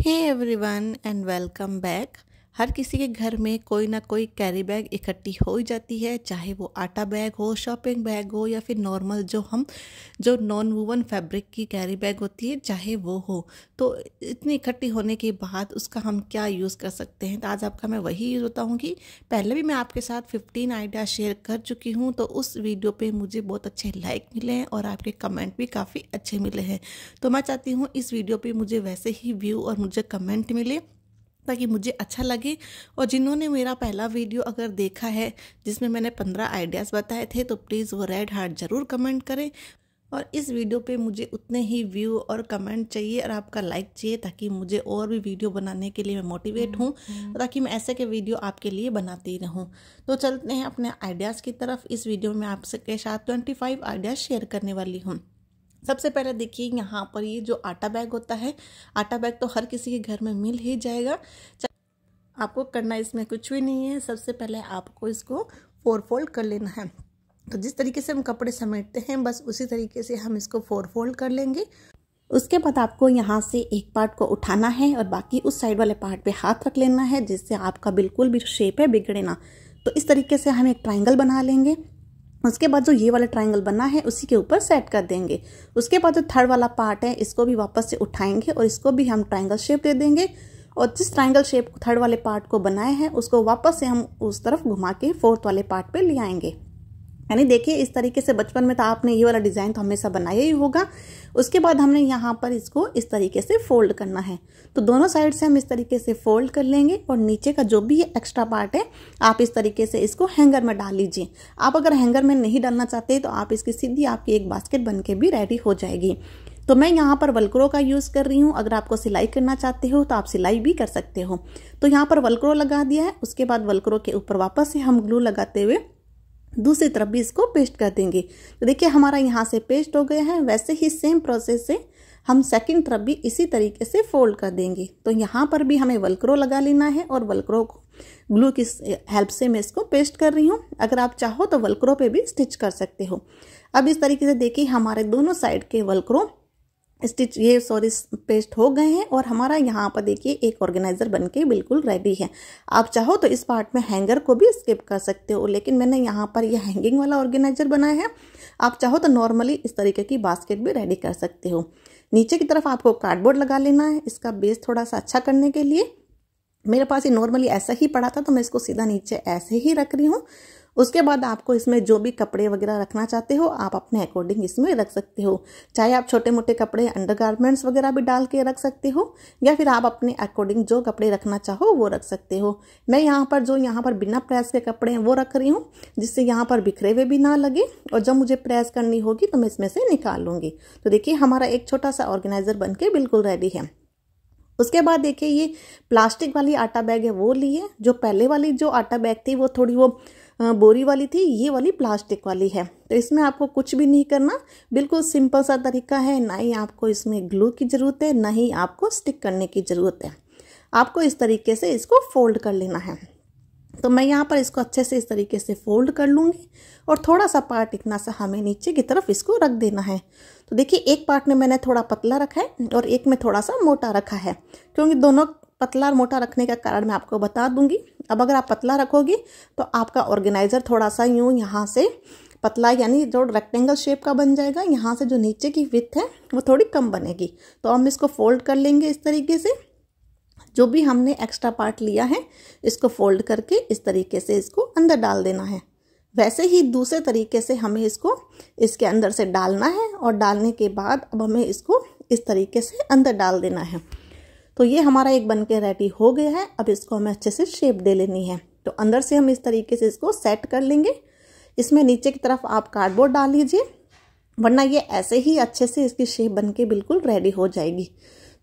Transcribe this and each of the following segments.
Hey everyone and welcome back. हर किसी के घर में कोई ना कोई कैरी बैग इकट्ठी हो ही जाती है, चाहे वो आटा बैग हो, शॉपिंग बैग हो या फिर नॉर्मल जो नॉन वूवन फैब्रिक की कैरी बैग होती है चाहे वो हो। तो इतनी इकट्ठी होने के बाद उसका हम क्या यूज़ कर सकते हैं, तो आज आपका मैं वही यूज़ बताऊंगी। पहले भी मैं आपके साथ 15 आइडिया शेयर कर चुकी हूँ, तो उस वीडियो पे मुझे बहुत अच्छे लाइक मिले हैं और आपके कमेंट भी काफ़ी अच्छे मिले हैं। तो मैं चाहती हूँ इस वीडियो पे मुझे वैसे ही व्यू और मुझे कमेंट मिले ताकि मुझे अच्छा लगे। और जिन्होंने मेरा पहला वीडियो अगर देखा है जिसमें मैंने 15 आइडियाज़ बताए थे, तो प्लीज़ वो रेड हार्ट ज़रूर कमेंट करें। और इस वीडियो पे मुझे उतने ही व्यू और कमेंट चाहिए और आपका लाइक चाहिए, ताकि मुझे और भी वीडियो बनाने के लिए मैं मोटिवेट हूँ, ताकि मैं ऐसे के वीडियो आपके लिए बनाती रहूँ। तो चलते हैं अपने आइडियाज़ की तरफ। इस वीडियो में आपके साथ 25 आइडियाज़ शेयर करने वाली हूँ। सबसे पहले देखिए, यहाँ पर ये जो आटा बैग होता है, आटा बैग तो हर किसी के घर में मिल ही जाएगा। आपको करना इसमें कुछ भी नहीं है। सबसे पहले आपको इसको 4 फोल्ड कर लेना है। तो जिस तरीके से हम कपड़े समेटते हैं बस उसी तरीके से हम इसको 4 फोल्ड कर लेंगे। उसके बाद आपको यहाँ से एक पार्ट को उठाना है और बाकी उस साइड वाले पार्ट पे हाथ रख लेना है, जिससे आपका बिल्कुल भी शेप है बिगड़े ना। तो इस तरीके से हम एक ट्राइंगल बना लेंगे। उसके बाद जो ये वाला ट्रायंगल बना है उसी के ऊपर सेट कर देंगे। उसके बाद जो थर्ड वाला पार्ट है इसको भी वापस से उठाएंगे और इसको भी हम ट्रायंगल शेप दे देंगे। और जिस ट्रायंगल शेप थर्ड वाले पार्ट को बनाए हैं उसको वापस से हम उस तरफ घुमा के फोर्थ वाले पार्ट पे ले आएंगे। यानी देखिए, इस तरीके से बचपन में तो आपने ये वाला डिज़ाइन तो हमेशा बनाया ही होगा। उसके बाद हमने यहाँ पर इसको इस तरीके से फोल्ड करना है। तो दोनों साइड से हम इस तरीके से फोल्ड कर लेंगे और नीचे का जो भी एक्स्ट्रा पार्ट है आप इस तरीके से इसको हैंगर में डाल लीजिए। आप अगर हैंगर में नहीं डालना चाहते तो आप इसकी सीधी आपकी एक बास्केट बन के भी रेडी हो जाएगी। तो मैं यहाँ पर वल्क्रो का यूज़ कर रही हूँ। अगर आपको सिलाई करना चाहते हो तो आप सिलाई भी कर सकते हो। तो यहाँ पर वल्क्रो लगा दिया है। उसके बाद वल्क्रो के ऊपर वापस से हम ग्लू लगाते हुए दूसरी तरफ भी इसको पेस्ट कर देंगे। तो देखिए हमारा यहाँ से पेस्ट हो गया है। वैसे ही सेम प्रोसेस से हम सेकंड तरफ भी इसी तरीके से फोल्ड कर देंगे। तो यहाँ पर भी हमें वल्क्रो लगा लेना है और वल्क्रो को ग्लू की हेल्प से मैं इसको पेस्ट कर रही हूँ। अगर आप चाहो तो वल्क्रो पे भी स्टिच कर सकते हो। अब इस तरीके से देखिए हमारे दोनों साइड के वल्क्रो पेस्ट हो गए हैं और हमारा यहाँ पर देखिए एक ऑर्गेनाइजर बनके बिल्कुल रेडी है। आप चाहो तो इस पार्ट में हैंगर को भी स्किप कर सकते हो, लेकिन मैंने यहाँ पर यह हैंगिंग वाला ऑर्गेनाइजर बनाया है। आप चाहो तो नॉर्मली इस तरीके की बास्केट भी रेडी कर सकते हो। नीचे की तरफ आपको कार्डबोर्ड लगा लेना है इसका बेस थोड़ा सा अच्छा करने के लिए। मेरे पास ये नॉर्मली ऐसा ही पड़ा था तो मैं इसको सीधा नीचे ऐसे ही रख रही हूँ। उसके बाद आपको इसमें जो भी कपड़े वगैरह रखना चाहते हो आप अपने अकॉर्डिंग इसमें रख सकते हो। चाहे आप छोटे मोटे कपड़े अंडरगारमेंट्स वगैरह भी डाल के रख सकते हो, या फिर आप अपने अकॉर्डिंग जो कपड़े रखना चाहो वो रख सकते हो। मैं यहाँ पर बिना प्रेस के कपड़े हैं वो रख रही हूँ, जिससे यहाँ पर बिखरे हुए भी ना लगे और जब मुझे प्रेस करनी होगी तो मैं इसमें से निकाल लूँगी। तो देखिए हमारा एक छोटा सा ऑर्गेनाइजर बन के बिल्कुल रेडी है। उसके बाद देखिए ये प्लास्टिक वाली आटा बैग है वो ली है। जो पहले वाली जो आटा बैग थी वो थोड़ी वो बोरी वाली थी, ये वाली प्लास्टिक वाली है। तो इसमें आपको कुछ भी नहीं करना, बिल्कुल सिंपल सा तरीका है। ना ही आपको इसमें ग्लू की ज़रूरत है, ना ही आपको स्टिक करने की ज़रूरत है। आपको इस तरीके से इसको फोल्ड कर लेना है। तो मैं यहाँ पर इसको अच्छे से इस तरीके से फोल्ड कर लूँगी और थोड़ा सा पार्ट इतना सा हमें नीचे की तरफ इसको रख देना है। तो देखिए एक पार्ट में मैंने थोड़ा पतला रखा है और एक में थोड़ा सा मोटा रखा है, क्योंकि दोनों पतला और मोटा रखने का कारण मैं आपको बता दूंगी। अब अगर आप पतला रखोगे तो आपका ऑर्गेनाइजर थोड़ा सा यूँ यहाँ से पतला यानी जो रेक्टेंगल शेप का बन जाएगा। यहाँ से जो नीचे की विड्थ है वो थोड़ी कम बनेगी। तो हम इसको फोल्ड कर लेंगे इस तरीके से। जो भी हमने एक्स्ट्रा पार्ट लिया है इसको फोल्ड करके इस तरीके से इसको अंदर डाल देना है। वैसे ही दूसरे तरीके से हमें इसको इसके अंदर से डालना है और डालने के बाद अब हमें इसको इस तरीके से अंदर डाल देना है। तो ये हमारा एक बनके रेडी हो गया है। अब इसको हमें अच्छे से शेप दे लेनी है। तो अंदर से हम इस तरीके से इसको सेट कर लेंगे। इसमें नीचे की तरफ आप कार्डबोर्ड डाल लीजिए, वरना ये ऐसे ही अच्छे से इसकी शेप बनके बिल्कुल रेडी हो जाएगी।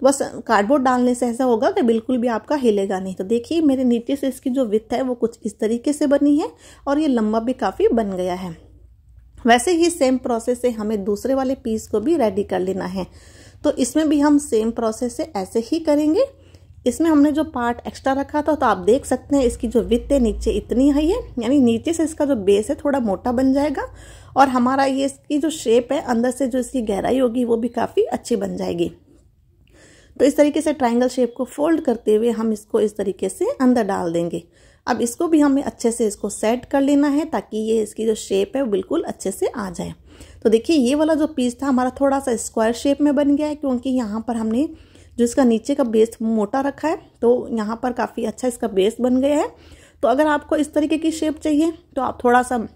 तो बस कार्डबोर्ड डालने से ऐसा होगा कि बिल्कुल भी आपका हिलेगा नहीं। तो देखिए मेरे नीचे से इसकी जो विड्थ है वो कुछ इस तरीके से बनी है और ये लंबा भी काफ़ी बन गया है। वैसे ही सेम प्रोसेस से हमें दूसरे वाले पीस को भी रेडी कर लेना है। तो इसमें भी हम सेम प्रोसेस से ऐसे ही करेंगे। इसमें हमने जो पार्ट एक्स्ट्रा रखा था तो आप देख सकते हैं इसकी जो विड्थ है नीचे इतनी है, यानी नीचे से इसका जो बेस है थोड़ा मोटा बन जाएगा और हमारा ये इसकी जो शेप है अंदर से जो इसकी गहराई होगी वो भी काफ़ी अच्छी बन जाएगी। तो इस तरीके से ट्रायंगल शेप को फोल्ड करते हुए हम इसको इस तरीके से अंदर डाल देंगे। अब इसको भी हमें अच्छे से इसको सेट कर लेना है ताकि ये इसकी जो शेप है वो बिल्कुल अच्छे से आ जाए। तो देखिए ये वाला जो पीस था हमारा थोड़ा सा स्क्वायर शेप में बन गया है, क्योंकि यहाँ पर हमने जो इसका नीचे का बेस मोटा रखा है तो यहाँ पर काफ़ी अच्छा इसका बेस बन गया है। तो अगर आपको इस तरीके की शेप चाहिए तो आप थोड़ा सा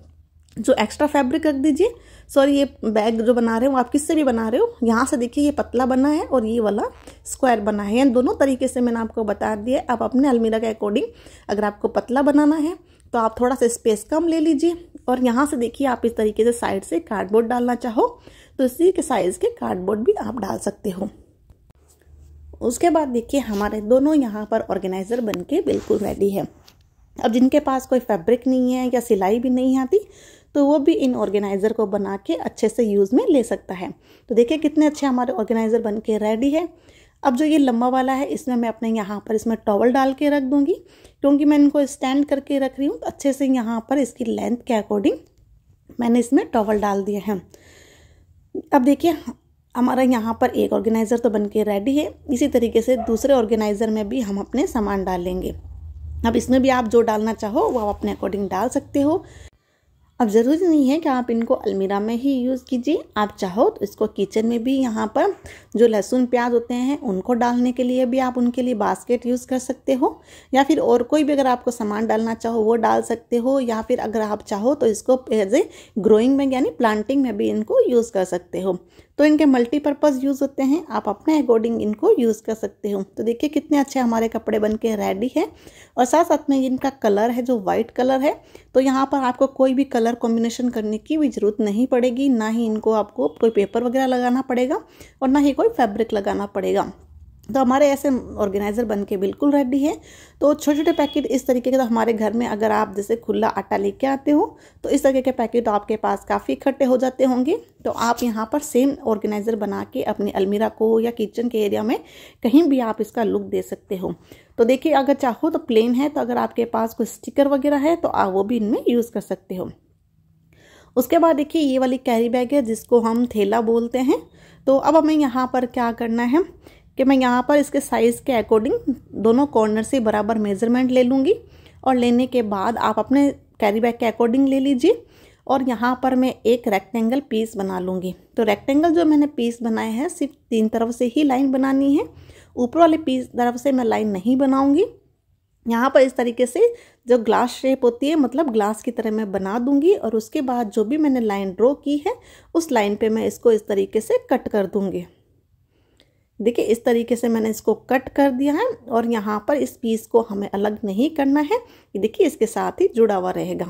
जो एक्स्ट्रा फैब्रिक रख दीजिए। सॉरी, ये बैग जो बना रहे हो आप किससे भी बना रहे हो, यहाँ से देखिए ये पतला बना है और ये वाला स्क्वायर बना है। यानी दोनों तरीके से मैंने आपको बता दिया। आप अपने अलमीरा के अकॉर्डिंग अगर आपको पतला बनाना है तो आप थोड़ा सा स्पेस कम ले लीजिए। और यहाँ से देखिए आप इस तरीके से साइड से कार्डबोर्ड डालना चाहो तो इसी के साइज के कार्डबोर्ड भी आप डाल सकते हो। उसके बाद देखिए हमारे दोनों यहाँ पर ऑर्गेनाइजर बनके बिल्कुल रेडी है। अब जिनके पास कोई फैब्रिक नहीं है या सिलाई भी नहीं आती तो वो भी इन ऑर्गेनाइज़र को बना के अच्छे से यूज़ में ले सकता है। तो देखिए कितने अच्छे हमारे ऑर्गेनाइज़र बन के रेडी है। अब जो ये लंबा वाला है इसमें मैं अपने यहाँ पर इसमें टॉवल डाल के रख दूँगी, क्योंकि मैं इनको स्टैंड करके रख रही हूँ तो अच्छे से यहाँ पर इसकी लेंथ के अकॉर्डिंग मैंने इसमें टॉवल डाल दिया है। अब देखिए हमारा यहाँ पर एक ऑर्गेनाइज़र तो बन के रेडी है। इसी तरीके से दूसरे ऑर्गेनाइज़र में भी हम अपने सामान डाल लेंगे। अब इसमें भी आप जो डालना चाहो वो आप अपने अकॉर्डिंग डाल सकते हो। अब ज़रूरी नहीं है कि आप इनको अलमीरा में ही यूज़ कीजिए, आप चाहो तो इसको किचन में भी यहाँ पर जो लहसुन प्याज होते हैं उनको डालने के लिए भी आप उनके लिए बास्केट यूज़ कर सकते हो, या फिर और कोई भी अगर आपको सामान डालना चाहो वो डाल सकते हो, या फिर अगर आप चाहो तो इसको एज ए ग्रोइंग में यानी प्लांटिंग में भी इनको यूज़ कर सकते हो। तो इनके मल्टीपर्पज़ यूज़ होते हैं, आप अपने अकॉर्डिंग इनको यूज़ कर सकते हो। तो देखिए कितने अच्छे हमारे कपड़े बन के रेडी है। और साथ साथ में इनका कलर है जो वाइट कलर है, तो यहाँ पर आपको कोई भी कलर कॉम्बिनेशन करने की भी ज़रूरत नहीं पड़ेगी, ना ही इनको आपको कोई पेपर वगैरह लगाना पड़ेगा और ना ही कोई फैब्रिक लगाना पड़ेगा। तो हमारे ऐसे ऑर्गेनाइज़र बन के बिल्कुल रेडी है। तो छोटे छोटे पैकेट इस तरीके के तो हमारे घर में अगर आप जैसे खुला आटा लेके आते हो तो इस तरीके के पैकेट आपके पास काफ़ी इकट्ठे हो जाते होंगे। तो आप यहाँ पर सेम ऑर्गेनाइज़र बना के अपनी अलमीरा को या किचन के एरिया में कहीं भी आप इसका लुक दे सकते हो। तो देखिए अगर चाहो तो प्लेन है, तो अगर आपके पास कोई स्टिकर वगैरह है तो आप वो भी इनमें यूज़ कर सकते हो। उसके बाद देखिए ये वाली कैरी बैग है जिसको हम थैला बोलते हैं। तो अब हमें यहाँ पर क्या करना है कि मैं यहाँ पर इसके साइज़ के अकॉर्डिंग दोनों कॉर्नर से बराबर मेज़रमेंट ले लूँगी, और लेने के बाद आप अपने कैरी बैग के अकॉर्डिंग ले लीजिए। और यहाँ पर मैं एक रेक्टेंगल पीस बना लूँगी। तो रेक्टेंगल जो मैंने पीस बनाए हैं सिर्फ 3 तरफ से ही लाइन बनानी है, ऊपर वाले पीस तरफ से मैं लाइन नहीं बनाऊँगी। यहाँ पर इस तरीके से जो ग्लास शेप होती है मतलब ग्लास की तरह मैं बना दूँगी, और उसके बाद जो भी मैंने लाइन ड्रॉ की है उस लाइन पे मैं इसको इस तरीके से कट कर दूँगी। देखिए इस तरीके से मैंने इसको कट कर दिया है, और यहाँ पर इस पीस को हमें अलग नहीं करना है, ये देखिए इसके साथ ही जुड़ा हुआ रहेगा।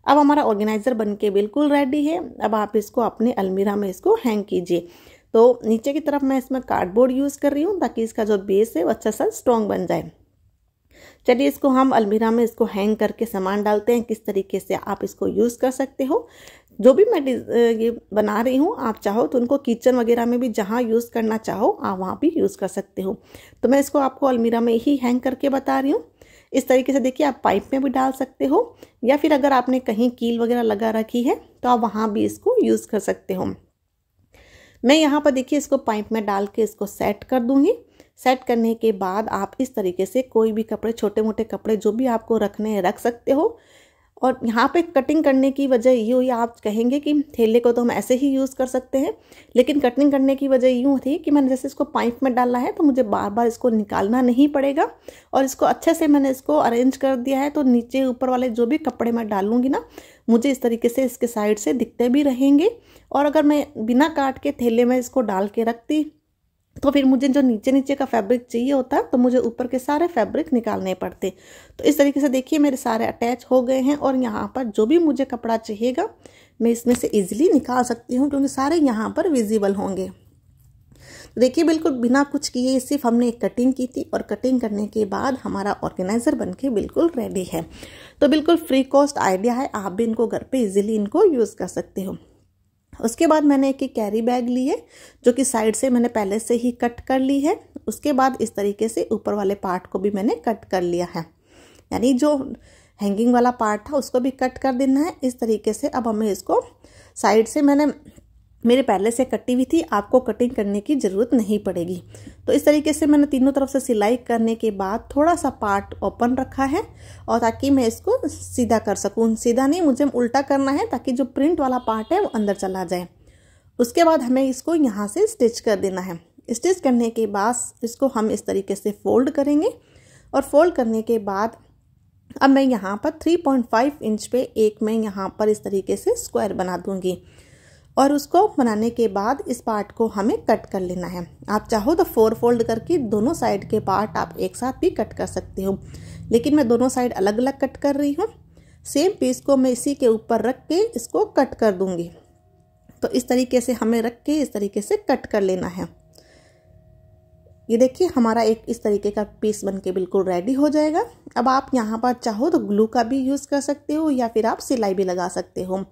अब हमारा ऑर्गेनाइज़र बनके बिल्कुल रेडी है। अब आप इसको अपने अलमीरा में इसको हैंग कीजिए। तो नीचे की तरफ मैं इसमें कार्डबोर्ड यूज़ कर रही हूँ ताकि इसका जो बेस है वो अच्छा सा स्ट्रॉन्ग बन जाए। चलिए इसको हम अलमीरा में इसको हैंग करके सामान डालते हैं, किस तरीके से आप इसको यूज़ कर सकते हो। जो भी मैं ये बना रही हूँ आप चाहो तो उनको किचन वगैरह में भी जहाँ यूज़ करना चाहो आप वहाँ भी यूज़ कर सकते हो। तो मैं इसको आपको अलमीरा में ही हैंग करके बता रही हूँ। इस तरीके से देखिए आप पाइप में भी डाल सकते हो, या फिर अगर आपने कहीं कील वगैरह लगा रखी है तो आप वहाँ भी इसको यूज़ कर सकते हो। मैं यहाँ पर देखिए इसको पाइप में डाल के इसको सेट कर दूँगी। सेट करने के बाद आप इस तरीके से कोई भी कपड़े, छोटे मोटे कपड़े जो भी आपको रखने हैं रख सकते हो। और यहाँ पे कटिंग करने की वजह ये हुई, आप कहेंगे कि थैले को तो हम ऐसे ही यूज़ कर सकते हैं, लेकिन कटिंग करने की वजह यूँ थी कि मैंने जैसे इसको पाइप में डाला है तो मुझे बार बार इसको निकालना नहीं पड़ेगा, और इसको अच्छे से मैंने इसको अरेंज कर दिया है। तो नीचे ऊपर वाले जो भी कपड़े मैं डालूंगी ना मुझे इस तरीके से इसके साइड से दिखते भी रहेंगे। और अगर मैं बिना काट के थैले में इसको डाल के रखती तो फिर मुझे जो नीचे नीचे का फैब्रिक चाहिए होता तो मुझे ऊपर के सारे फैब्रिक निकालने पड़ते। तो इस तरीके से देखिए मेरे सारे अटैच हो गए हैं, और यहाँ पर जो भी मुझे कपड़ा चाहिएगा मैं इसमें से इजीली निकाल सकती हूँ, क्योंकि सारे यहाँ पर विजिबल होंगे। तो देखिए बिल्कुल बिना कुछ किए सिर्फ हमने एक कटिंग की थी, और कटिंग करने के बाद हमारा ऑर्गेनाइज़र बनके बिल्कुल रेडी है। तो बिल्कुल फ्री कॉस्ट आइडिया है, आप भी इनको घर पे इजीली इनको यूज़ कर सकते हो। उसके बाद मैंने एक कैरी बैग ली है जो कि साइड से मैंने पहले से ही कट कर ली है। उसके बाद इस तरीके से ऊपर वाले पार्ट को भी मैंने कट कर लिया है, यानी जो हैंगिंग वाला पार्ट था उसको भी कट कर देना है इस तरीके से। अब हमें इसको साइड से मैंने मेरे पहले से कटी हुई थी, आपको कटिंग करने की ज़रूरत नहीं पड़ेगी। तो इस तरीके से मैंने तीनों तरफ से सिलाई करने के बाद थोड़ा सा पार्ट ओपन रखा है, और ताकि मैं इसको सीधा कर सकूँ। सीधा नहीं, मुझे उल्टा करना है ताकि जो प्रिंट वाला पार्ट है वो अंदर चला जाए। उसके बाद हमें इसको यहाँ से स्टिच कर देना है। स्टिच करने के बाद इसको हम इस तरीके से फोल्ड करेंगे, और फोल्ड करने के बाद अब मैं यहाँ पर 3.5 इंच पे एक मैं यहाँ पर इस तरीके से स्क्वायर बना दूँगी, और उसको बनाने के बाद इस पार्ट को हमें कट कर लेना है। आप चाहो तो 4 फोल्ड करके दोनों साइड के पार्ट आप एक साथ भी कट कर सकते हो, लेकिन मैं दोनों साइड अलग अलग कट कर रही हूँ। सेम पीस को मैं इसी के ऊपर रख के इसको कट कर दूँगी। तो इस तरीके से हमें रख के इस तरीके से कट कर लेना है। ये देखिए हमारा एक इस तरीके का पीस बनके बिल्कुल रेडी हो जाएगा। अब आप यहाँ पर चाहो तो ग्लू का भी यूज़ कर सकते हो, या फिर आप सिलाई भी लगा सकते हो।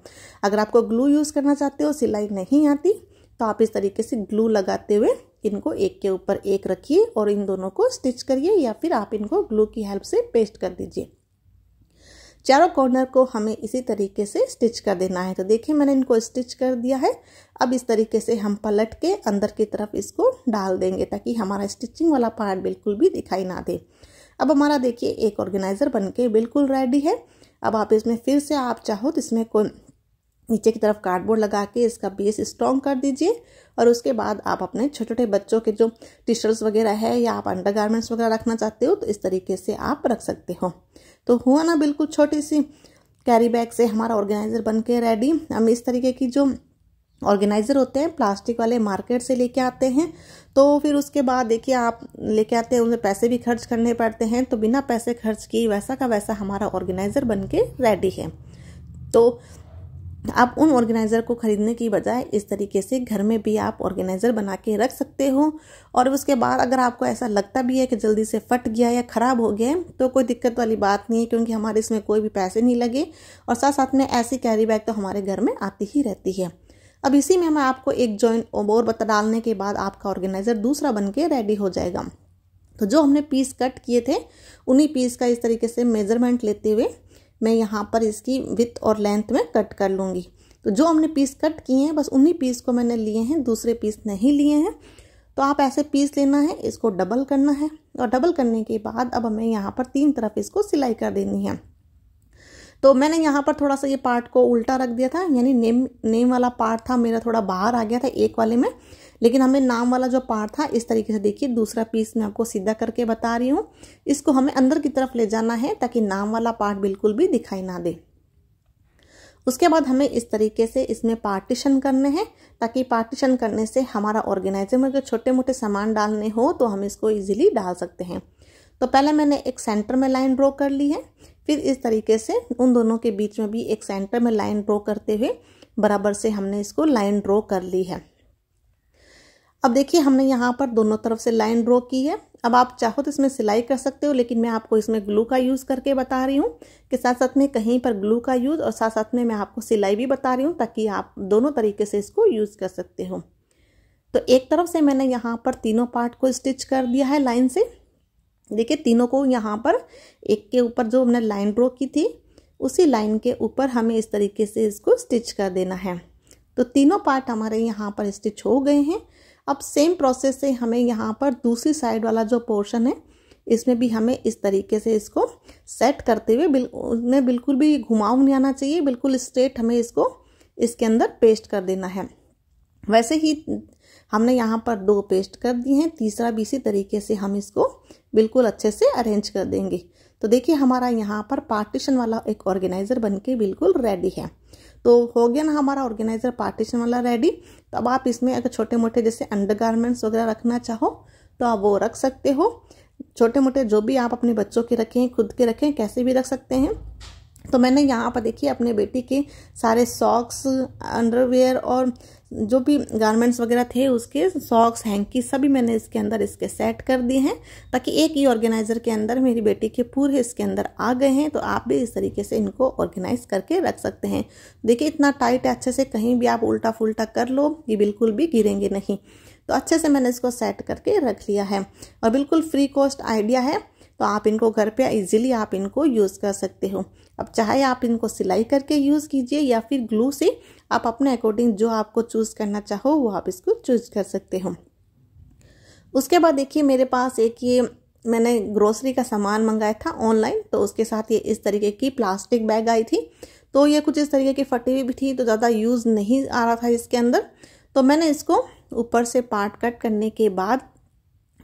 अगर आपको ग्लू यूज़ करना चाहते हो, सिलाई नहीं आती, तो आप इस तरीके से ग्लू लगाते हुए इनको एक के ऊपर एक रखिए और इन दोनों को स्टिच करिए, या फिर आप इनको ग्लू की हेल्प से पेस्ट कर दीजिए। चारों कॉर्नर को हमें इसी तरीके से स्टिच कर देना है। तो देखिए मैंने इनको स्टिच कर दिया है। अब इस तरीके से हम पलट के अंदर की तरफ इसको डाल देंगे, ताकि हमारा स्टिचिंग वाला पार्ट बिल्कुल भी दिखाई ना दे। अब हमारा देखिए एक ऑर्गेनाइज़र बनके बिल्कुल रेडी है। अब आप इसमें फिर से आप चाहो तो इसमें कोई नीचे की तरफ कार्डबोर्ड लगा के इसका बेस स्ट्रॉन्ग कर दीजिए, और उसके बाद आप अपने छोटे छोटे बच्चों के जो टी शर्ट्स वगैरह है, या आप अंडरगारमेंट्स वगैरह रखना चाहते हो, तो इस तरीके से आप रख सकते हो। तो हुआ ना बिल्कुल छोटी सी कैरी बैग से हमारा ऑर्गेनाइज़र बन के रेडी। हम इस तरीके की जो ऑर्गेनाइज़र होते हैं प्लास्टिक वाले मार्केट से लेके आते हैं, तो फिर उसके बाद देखिए आप लेके आते हैं, उनमें पैसे भी खर्च करने पड़ते हैं। तो बिना पैसे खर्च किए वैसा का वैसा हमारा ऑर्गेनाइज़र बन के रेडी है। तो आप उन ऑर्गेनाइज़र को ख़रीदने की बजाय इस तरीके से घर में भी आप ऑर्गेनाइज़र बना के रख सकते हो। और उसके बाद अगर आपको ऐसा लगता भी है कि जल्दी से फट गया या ख़राब हो गया, तो कोई दिक्कत वाली बात नहीं है, क्योंकि हमारे इसमें कोई भी पैसे नहीं लगे, और साथ साथ में ऐसी कैरी बैग तो हमारे घर में आती ही रहती है। अब इसी में मैं आपको एक जॉइंट और बता डालने के बाद आपका ऑर्गेनाइज़र दूसरा बन के रेडी हो जाएगा। तो जो हमने पीस कट किए थे, उन्हीं पीस का इस तरीके से मेजरमेंट लेते हुए मैं यहाँ पर इसकी विड्थ और लेंथ में कट कर लूँगी। तो जो हमने पीस कट किए हैं बस उन्हीं पीस को मैंने लिए हैं, दूसरे पीस नहीं लिए हैं। तो आप ऐसे पीस लेना है, इसको डबल करना है, और डबल करने के बाद अब हमें यहाँ पर 3 तरफ इसको सिलाई कर देनी है। तो मैंने यहाँ पर थोड़ा सा ये पार्ट को उल्टा रख दिया था, यानी नेम वाला पार्ट था मेरा थोड़ा बाहर आ गया था एक वाले में, लेकिन हमें नाम वाला जो पार्ट था इस तरीके से देखिए दूसरा पीस मैं आपको सीधा करके बता रही हूँ, इसको हमें अंदर की तरफ ले जाना है ताकि नाम वाला पार्ट बिल्कुल भी दिखाई ना दे। उसके बाद हमें इस तरीके से इसमें पार्टीशन करने हैं, ताकि पार्टीशन करने से हमारा ऑर्गेनाइजर में जो छोटे मोटे सामान डालने हो तो हम इसको इजीली डाल सकते हैं। तो पहले मैंने एक सेंटर में लाइन ड्रॉ कर ली है, फिर इस तरीके से उन दोनों के बीच में भी एक सेंटर में लाइन ड्रॉ करते हुए बराबर से हमने इसको लाइन ड्रॉ कर ली है। अब देखिए हमने यहाँ पर दोनों तरफ से लाइन ड्रॉ की है। अब आप चाहो तो इसमें सिलाई कर सकते हो, लेकिन मैं आपको इसमें ग्लू का यूज़ करके बता रही हूँ कि साथ साथ में कहीं पर ग्लू का यूज़ और साथ साथ में मैं आपको सिलाई भी बता रही हूँ, ताकि आप दोनों तरीके से इसको यूज़ कर सकते हो। तो एक तरफ से मैंने यहाँ पर तीनों पार्ट को स्टिच कर दिया है लाइन से। देखिए तीनों को यहाँ पर एक के ऊपर जो हमने लाइन ड्रॉ की थी उसी लाइन के ऊपर हमें इस तरीके से इसको स्टिच कर देना है। तो तीनों पार्ट हमारे यहाँ पर स्टिच हो गए हैं। अब सेम प्रोसेस से हमें यहाँ पर दूसरी साइड वाला जो पोर्शन है इसमें भी हमें इस तरीके से इसको सेट करते हुए उसमें बिल्कुल भी घुमाव नहीं आना चाहिए, बिल्कुल स्ट्रेट हमें इसको इसके अंदर पेस्ट कर देना है। वैसे ही हमने यहाँ पर 2 पेस्ट कर दिए हैं, तीसरा भी इसी तरीके से हम इसको बिल्कुल अच्छे से अरेंज कर देंगे। तो देखिए हमारा यहाँ पर पार्टीशन वाला एक ऑर्गेनाइज़र बनके बिल्कुल रेडी है। तो हो गया ना हमारा ऑर्गेनाइज़र पार्टीशन वाला रेडी। तो अब आप इसमें अगर छोटे मोटे जैसे अंडरगारमेंट्स वगैरह रखना चाहो तो आप वो रख सकते हो। छोटे मोटे जो भी आप अपने बच्चों के रखें, खुद के रखें, कैसे भी रख सकते हैं। तो मैंने यहाँ पर देखिए अपने बेटी के सारे सॉक्स, अंडरवेयर और जो भी गारमेंट्स वगैरह थे उसके सॉक्स, हैंकी सभी मैंने इसके अंदर इसके सेट कर दिए हैं, ताकि एक ही ऑर्गेनाइज़र के अंदर मेरी बेटी के पूरे इसके अंदर आ गए हैं। तो आप भी इस तरीके से इनको ऑर्गेनाइज करके रख सकते हैं। देखिए इतना टाइट है, अच्छे से कहीं भी आप उल्टा फुल्टा कर लो ये बिल्कुल भी गिरेंगे नहीं। तो अच्छे से मैंने इसको सेट करके रख लिया है और बिल्कुल फ्री कॉस्ट आइडिया है। तो तो आप इनको घर पे इजीली आप इनको यूज़ कर सकते हो। अब चाहे आप इनको सिलाई करके यूज़ कीजिए या फिर ग्लू से, आप अपने अकॉर्डिंग जो आपको चूज़ करना चाहो वो आप इसको चूज़ कर सकते हो। उसके बाद देखिए मेरे पास एक ये मैंने ग्रोसरी का सामान मंगाया था ऑनलाइन, तो उसके साथ ये इस तरीके की प्लास्टिक बैग आई थी। तो ये कुछ इस तरीके की फटी हुई भी थी, तो ज़्यादा यूज़ नहीं आ रहा था इसके अंदर। तो मैंने इसको ऊपर से पार्ट कट करने के बाद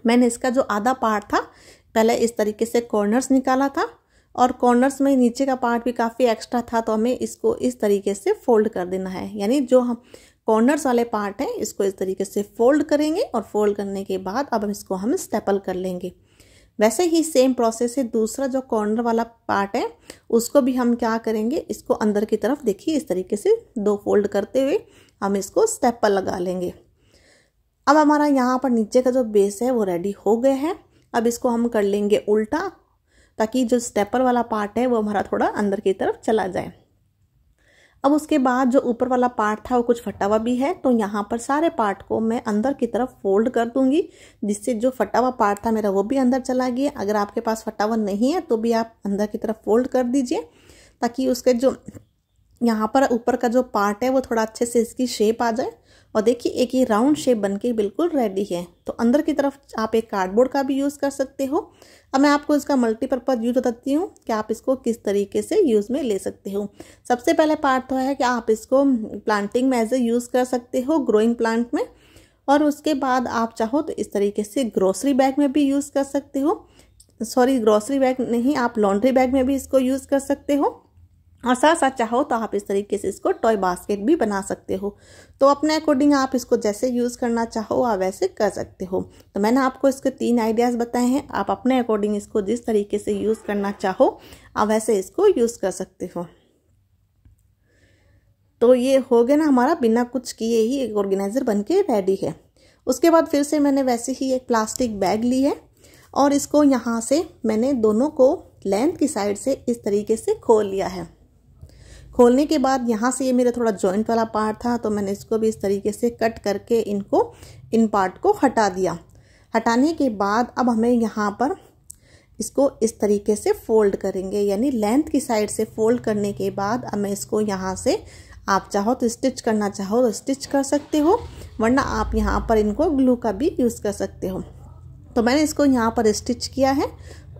मैंने इसका जो आधा पार्ट था पहले इस तरीके से कॉर्नर्स निकाला था, और कॉर्नर्स में नीचे का पार्ट भी काफ़ी एक्स्ट्रा था, तो हमें इसको इस तरीके से फोल्ड कर देना है। यानी जो हम कॉर्नर्स वाले पार्ट हैं इसको इस तरीके से फोल्ड करेंगे, और फोल्ड करने के बाद अब इसको हम स्टेपल कर लेंगे। वैसे ही सेम प्रोसेस है, दूसरा जो कॉर्नर वाला पार्ट है उसको भी हम क्या करेंगे, इसको अंदर की तरफ देखिए इस तरीके से 2 फोल्ड करते हुए हम इसको स्टेपल लगा लेंगे। अब हमारा यहाँ पर नीचे का जो बेस है वो रेडी हो गया है। अब इसको हम कर लेंगे उल्टा, ताकि जो स्टेपल वाला पार्ट है वो हमारा थोड़ा अंदर की तरफ चला जाए। अब उसके बाद जो ऊपर वाला पार्ट था वो कुछ फटा हुआ भी है, तो यहाँ पर सारे पार्ट को मैं अंदर की तरफ फोल्ड कर दूंगी, जिससे जो फटा हुआ पार्ट था मेरा वो भी अंदर चला गया। अगर आपके पास फटा हुआ नहीं है तो भी आप अंदर की तरफ फोल्ड कर दीजिए, ताकि उसके जो यहाँ पर ऊपर का जो पार्ट है वो थोड़ा अच्छे से इसकी शेप आ जाए। और देखिए एक ये राउंड शेप बनके बिल्कुल रेडी है। तो अंदर की तरफ आप एक कार्डबोर्ड का भी यूज़ कर सकते हो। अब मैं आपको इसका मल्टीपर्पज़ यूज बताती हूँ कि आप इसको किस तरीके से यूज़ में ले सकते हो। सबसे पहले पार्ट तो है कि आप इसको प्लांटिंग में एज ए यूज़ कर सकते हो, ग्रोइंग प्लांट में। और उसके बाद आप चाहो तो इस तरीके से ग्रोसरी बैग में भी यूज़ कर सकते हो। सॉरी, ग्रोसरी बैग नहीं, आप लॉन्ड्री बैग में भी इसको यूज़ कर सकते हो। और साथ साथ चाहो तो आप इस तरीके से इसको टॉय बास्केट भी बना सकते हो। तो अपने अकॉर्डिंग आप इसको जैसे यूज़ करना चाहो आप वैसे कर सकते हो। तो मैंने आपको इसके 3 आइडियाज़ बताए हैं, आप अपने अकॉर्डिंग इसको जिस तरीके से यूज़ करना चाहो आप वैसे इसको यूज़ कर सकते हो। तो ये हो गया ना हमारा बिना कुछ किए ही एक ऑर्गेनाइज़र बनके रेडी है। उसके बाद फिर से मैंने वैसे ही एक प्लास्टिक बैग ली है, और इसको यहाँ से मैंने दोनों को लेंथ की साइड से इस तरीके से खोल लिया है। खोलने के बाद यहाँ से ये मेरा थोड़ा जॉइंट वाला पार्ट था, तो मैंने इसको भी इस तरीके से कट करके इन पार्ट को हटा दिया। हटाने के बाद अब हमें यहाँ पर इसको इस तरीके से फोल्ड करेंगे, यानी लेंथ की साइड से फोल्ड करने के बाद अब मैं इसको यहाँ से आप चाहो तो स्टिच करना चाहो तो स्टिच कर सकते हो, वरना आप यहाँ पर इनको ग्लू का भी यूज़ कर सकते हो। तो मैंने इसको यहाँ पर स्टिच किया है।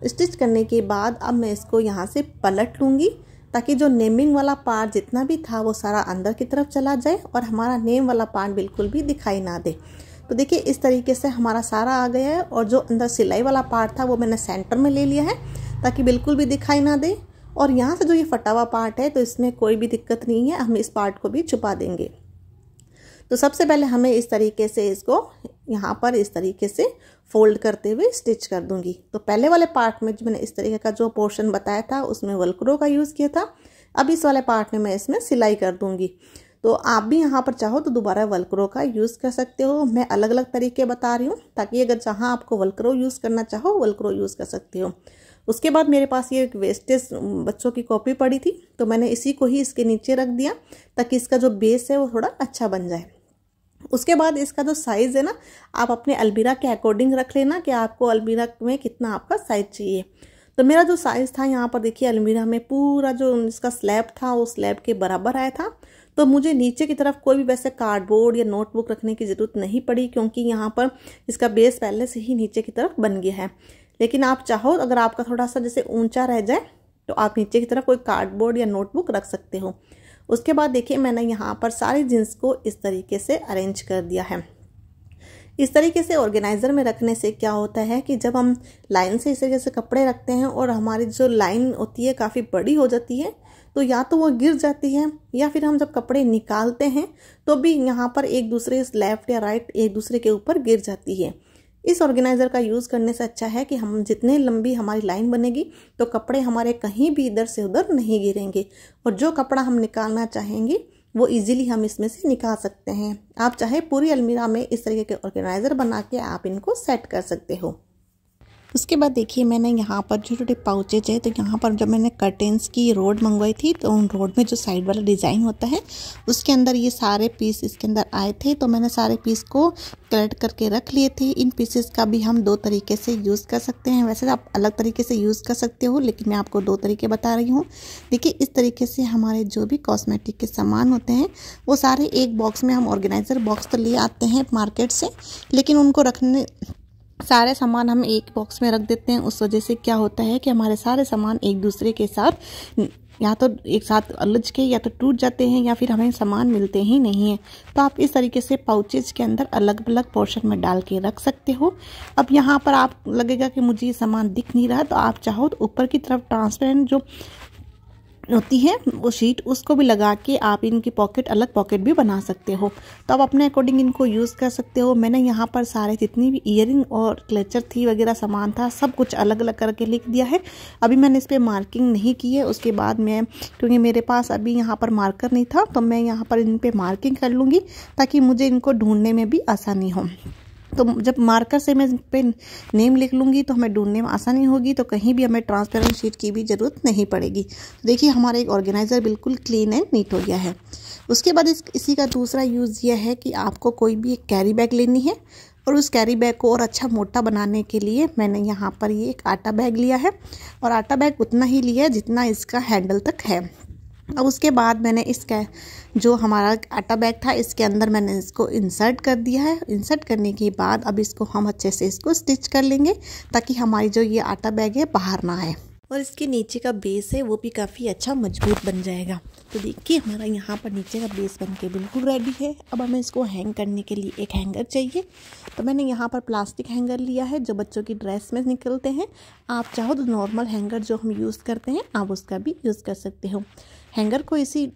स्टिच करने के बाद अब मैं इसको यहाँ से पलट लूँगी, ताकि जो नेमिंग वाला पार्ट जितना भी था वो सारा अंदर की तरफ चला जाए और हमारा नेम वाला पार्ट बिल्कुल भी दिखाई ना दे। तो देखिए इस तरीके से हमारा सारा आ गया है, और जो अंदर सिलाई वाला पार्ट था वो मैंने सेंटर में ले लिया है ताकि बिल्कुल भी दिखाई ना दे। और यहाँ से जो ये फटा हुआ पार्ट है तो इसमें कोई भी दिक्कत नहीं है, हम इस पार्ट को भी छुपा देंगे। तो सबसे पहले हमें इस तरीके से इसको यहाँ पर इस तरीके से फोल्ड करते हुए स्टिच कर दूंगी। तो पहले वाले पार्ट में जो मैंने इस तरीके का जो पोर्शन बताया था उसमें वेलक्रो का यूज़ किया था, अब इस वाले पार्ट में मैं इसमें सिलाई कर दूंगी। तो आप भी यहाँ पर चाहो तो दोबारा वेलक्रो का यूज़ कर सकते हो। मैं अलग अलग तरीके बता रही हूँ, ताकि अगर जहाँ आपको वेलक्रो यूज़ करना चाहो वेलक्रो यूज़ कर सकते हो। उसके बाद मेरे पास ये एक वेस्टेज बच्चों की कॉपी पड़ी थी, तो मैंने इसी को ही इसके नीचे रख दिया ताकि इसका जो बेस है वो थोड़ा अच्छा बन जाए। उसके बाद इसका जो साइज़ है ना, आप अपने अलमीरा के अकॉर्डिंग रख लेना कि आपको अलमीरा में कितना आपका साइज़ चाहिए। तो मेरा जो साइज़ था यहाँ पर देखिए अलमीरा में पूरा जो इसका स्लैब था वो स्लैब के बराबर आया था। तो मुझे नीचे की तरफ कोई भी वैसे कार्डबोर्ड या नोटबुक रखने की ज़रूरत नहीं पड़ी, क्योंकि यहाँ पर इसका बेस पहले से ही नीचे की तरफ बन गया है। लेकिन आप चाहो अगर आपका थोड़ा सा जैसे ऊंचा रह जाए तो आप नीचे की तरफ कोई कार्डबोर्ड या नोटबुक रख सकते हो। उसके बाद देखिए मैंने यहाँ पर सारी जीन्स को इस तरीके से अरेंज कर दिया है। इस तरीके से ऑर्गेनाइज़र में रखने से क्या होता है कि जब हम लाइन से इस तरीके से कपड़े रखते हैं और हमारी जो लाइन होती है काफ़ी बड़ी हो जाती है, तो या तो वो गिर जाती है या फिर हम जब कपड़े निकालते हैं तो भी यहाँ पर एक दूसरे लेफ्ट या राइट एक दूसरे के ऊपर गिर जाती है। इस ऑर्गेनाइज़र का यूज़ करने से अच्छा है कि हम जितने लंबी हमारी लाइन बनेगी तो कपड़े हमारे कहीं भी इधर से उधर नहीं गिरेंगे, और जो कपड़ा हम निकालना चाहेंगे वो इजीली हम इसमें से निकाल सकते हैं। आप चाहे पूरी अलमीरा में इस तरीके के ऑर्गेनाइज़र बना के आप इनको सेट कर सकते हो। उसके बाद देखिए मैंने यहाँ पर छोटे छोटे पाउचेज है, तो यहाँ पर जब मैंने कर्टेंस की रोड मंगवाई थी तो उन रोड में जो साइड वाला डिज़ाइन होता है उसके अंदर ये सारे पीस इसके अंदर आए थे, तो मैंने सारे पीस को कलेक्ट करके रख लिए थे। इन पीसेस का भी हम 2 तरीके से यूज़ कर सकते हैं, वैसे आप अलग तरीके से यूज़ कर सकते हो, लेकिन मैं आपको 2 तरीके बता रही हूँ। देखिए इस तरीके से हमारे जो भी कॉस्मेटिक के सामान होते हैं वो सारे एक बॉक्स में, हम ऑर्गेनाइज़र बॉक्स तो ले आते हैं मार्केट से, लेकिन उनको रखने सारे सामान हम एक बॉक्स में रख देते हैं। उस वजह से क्या होता है कि हमारे सारे सामान एक दूसरे के साथ या तो एक साथ उलझ के या तो टूट जाते हैं या फिर हमें सामान मिलते ही नहीं है। तो आप इस तरीके से पाउचेज के अंदर अलग अलग पोर्शन में डाल के रख सकते हो। अब यहाँ पर आप लगेगा कि मुझे ये सामान दिख नहीं रहा, तो आप चाहो तो ऊपर की तरफ ट्रांसपेरेंट जो होती है वो शीट, उसको भी लगा के आप इनकी पॉकेट, अलग पॉकेट भी बना सकते हो। तो आप अपने अकॉर्डिंग इनको यूज़ कर सकते हो। मैंने यहाँ पर सारे जितनी भी ईयरिंग और क्लेचर थी वगैरह सामान था सब कुछ अलग अलग करके लिख दिया है। अभी मैंने इस पर मार्किंग नहीं की है, उसके बाद मैं, क्योंकि मेरे पास अभी यहाँ पर मार्कर नहीं था, तो मैं यहाँ पर इन पर मार्किंग कर लूँगी ताकि मुझे इनको ढूंढने में भी आसानी हो। तो जब मार्कर से मैं इस पे नेम लिख लूँगी तो हमें ढूंढने में आसानी होगी, तो कहीं भी हमें ट्रांसपेरेंट शीट की भी ज़रूरत नहीं पड़ेगी। तो देखिए हमारा एक ऑर्गेनाइज़र बिल्कुल क्लीन एंड नीट हो गया है। उसके बाद इसी का दूसरा यूज़ यह है कि आपको कोई भी एक कैरी बैग लेनी है, और उस कैरी बैग को और अच्छा मोटा बनाने के लिए मैंने यहाँ पर ये एक आटा बैग लिया है, और आटा बैग उतना ही लिया है जितना इसका हैंडल तक है। अब उसके बाद मैंने इसका जो हमारा आटा बैग था इसके अंदर मैंने इसको इंसर्ट कर दिया है। इंसर्ट करने के बाद अब इसको हम अच्छे से इसको स्टिच कर लेंगे ताकि हमारी जो ये आटा बैग है बाहर ना आए, और इसके नीचे का बेस है वो भी काफ़ी अच्छा मजबूत बन जाएगा। तो देखिए हमारा यहाँ पर नीचे का बेस बन के बिल्कुल रेडी है। अब हमें इसको हैंग करने के लिए एक हैंगर चाहिए, तो मैंने यहाँ पर प्लास्टिक हैंगर लिया है जो बच्चों की ड्रेस में निकलते हैं। आप चाहो तो नॉर्मल हैंगर जो हम यूज़ करते हैं आप उसका भी यूज़ कर सकते हो। हैंगर को इसी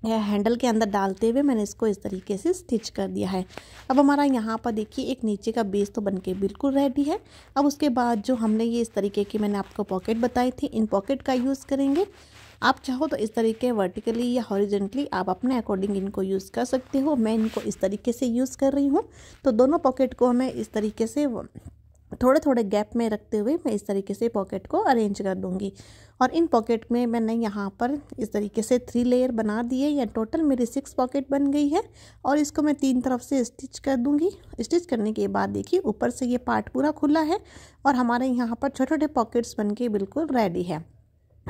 हैंडल के अंदर डालते हुए मैंने इसको इस तरीके से स्टिच कर दिया है। अब हमारा यहाँ पर देखिए एक नीचे का बेस तो बनके बिल्कुल रेडी है। अब उसके बाद जो हमने ये इस तरीके की मैंने आपको पॉकेट बताई थी, इन पॉकेट का यूज़ करेंगे। आप चाहो तो इस तरीके वर्टिकली या हॉरिजेंटली आप अपने अकॉर्डिंग इनको यूज़ कर सकते हो। मैं इनको इस तरीके से यूज़ कर रही हूँ। तो दोनों पॉकेट को हमें इस तरीके से थोड़े थोड़े गैप में रखते हुए मैं इस तरीके से पॉकेट को अरेंज कर दूंगी। और इन पॉकेट में मैंने यहाँ पर इस तरीके से 3 लेयर बना दिए, या टोटल मेरी 6 पॉकेट बन गई है। और इसको मैं 3 तरफ से स्टिच कर दूंगी। स्टिच करने के बाद देखिए ऊपर से ये पार्ट पूरा खुला है और हमारे यहाँ पर छोटे छोटे पॉकेट्स बन के बिल्कुल रेडी है।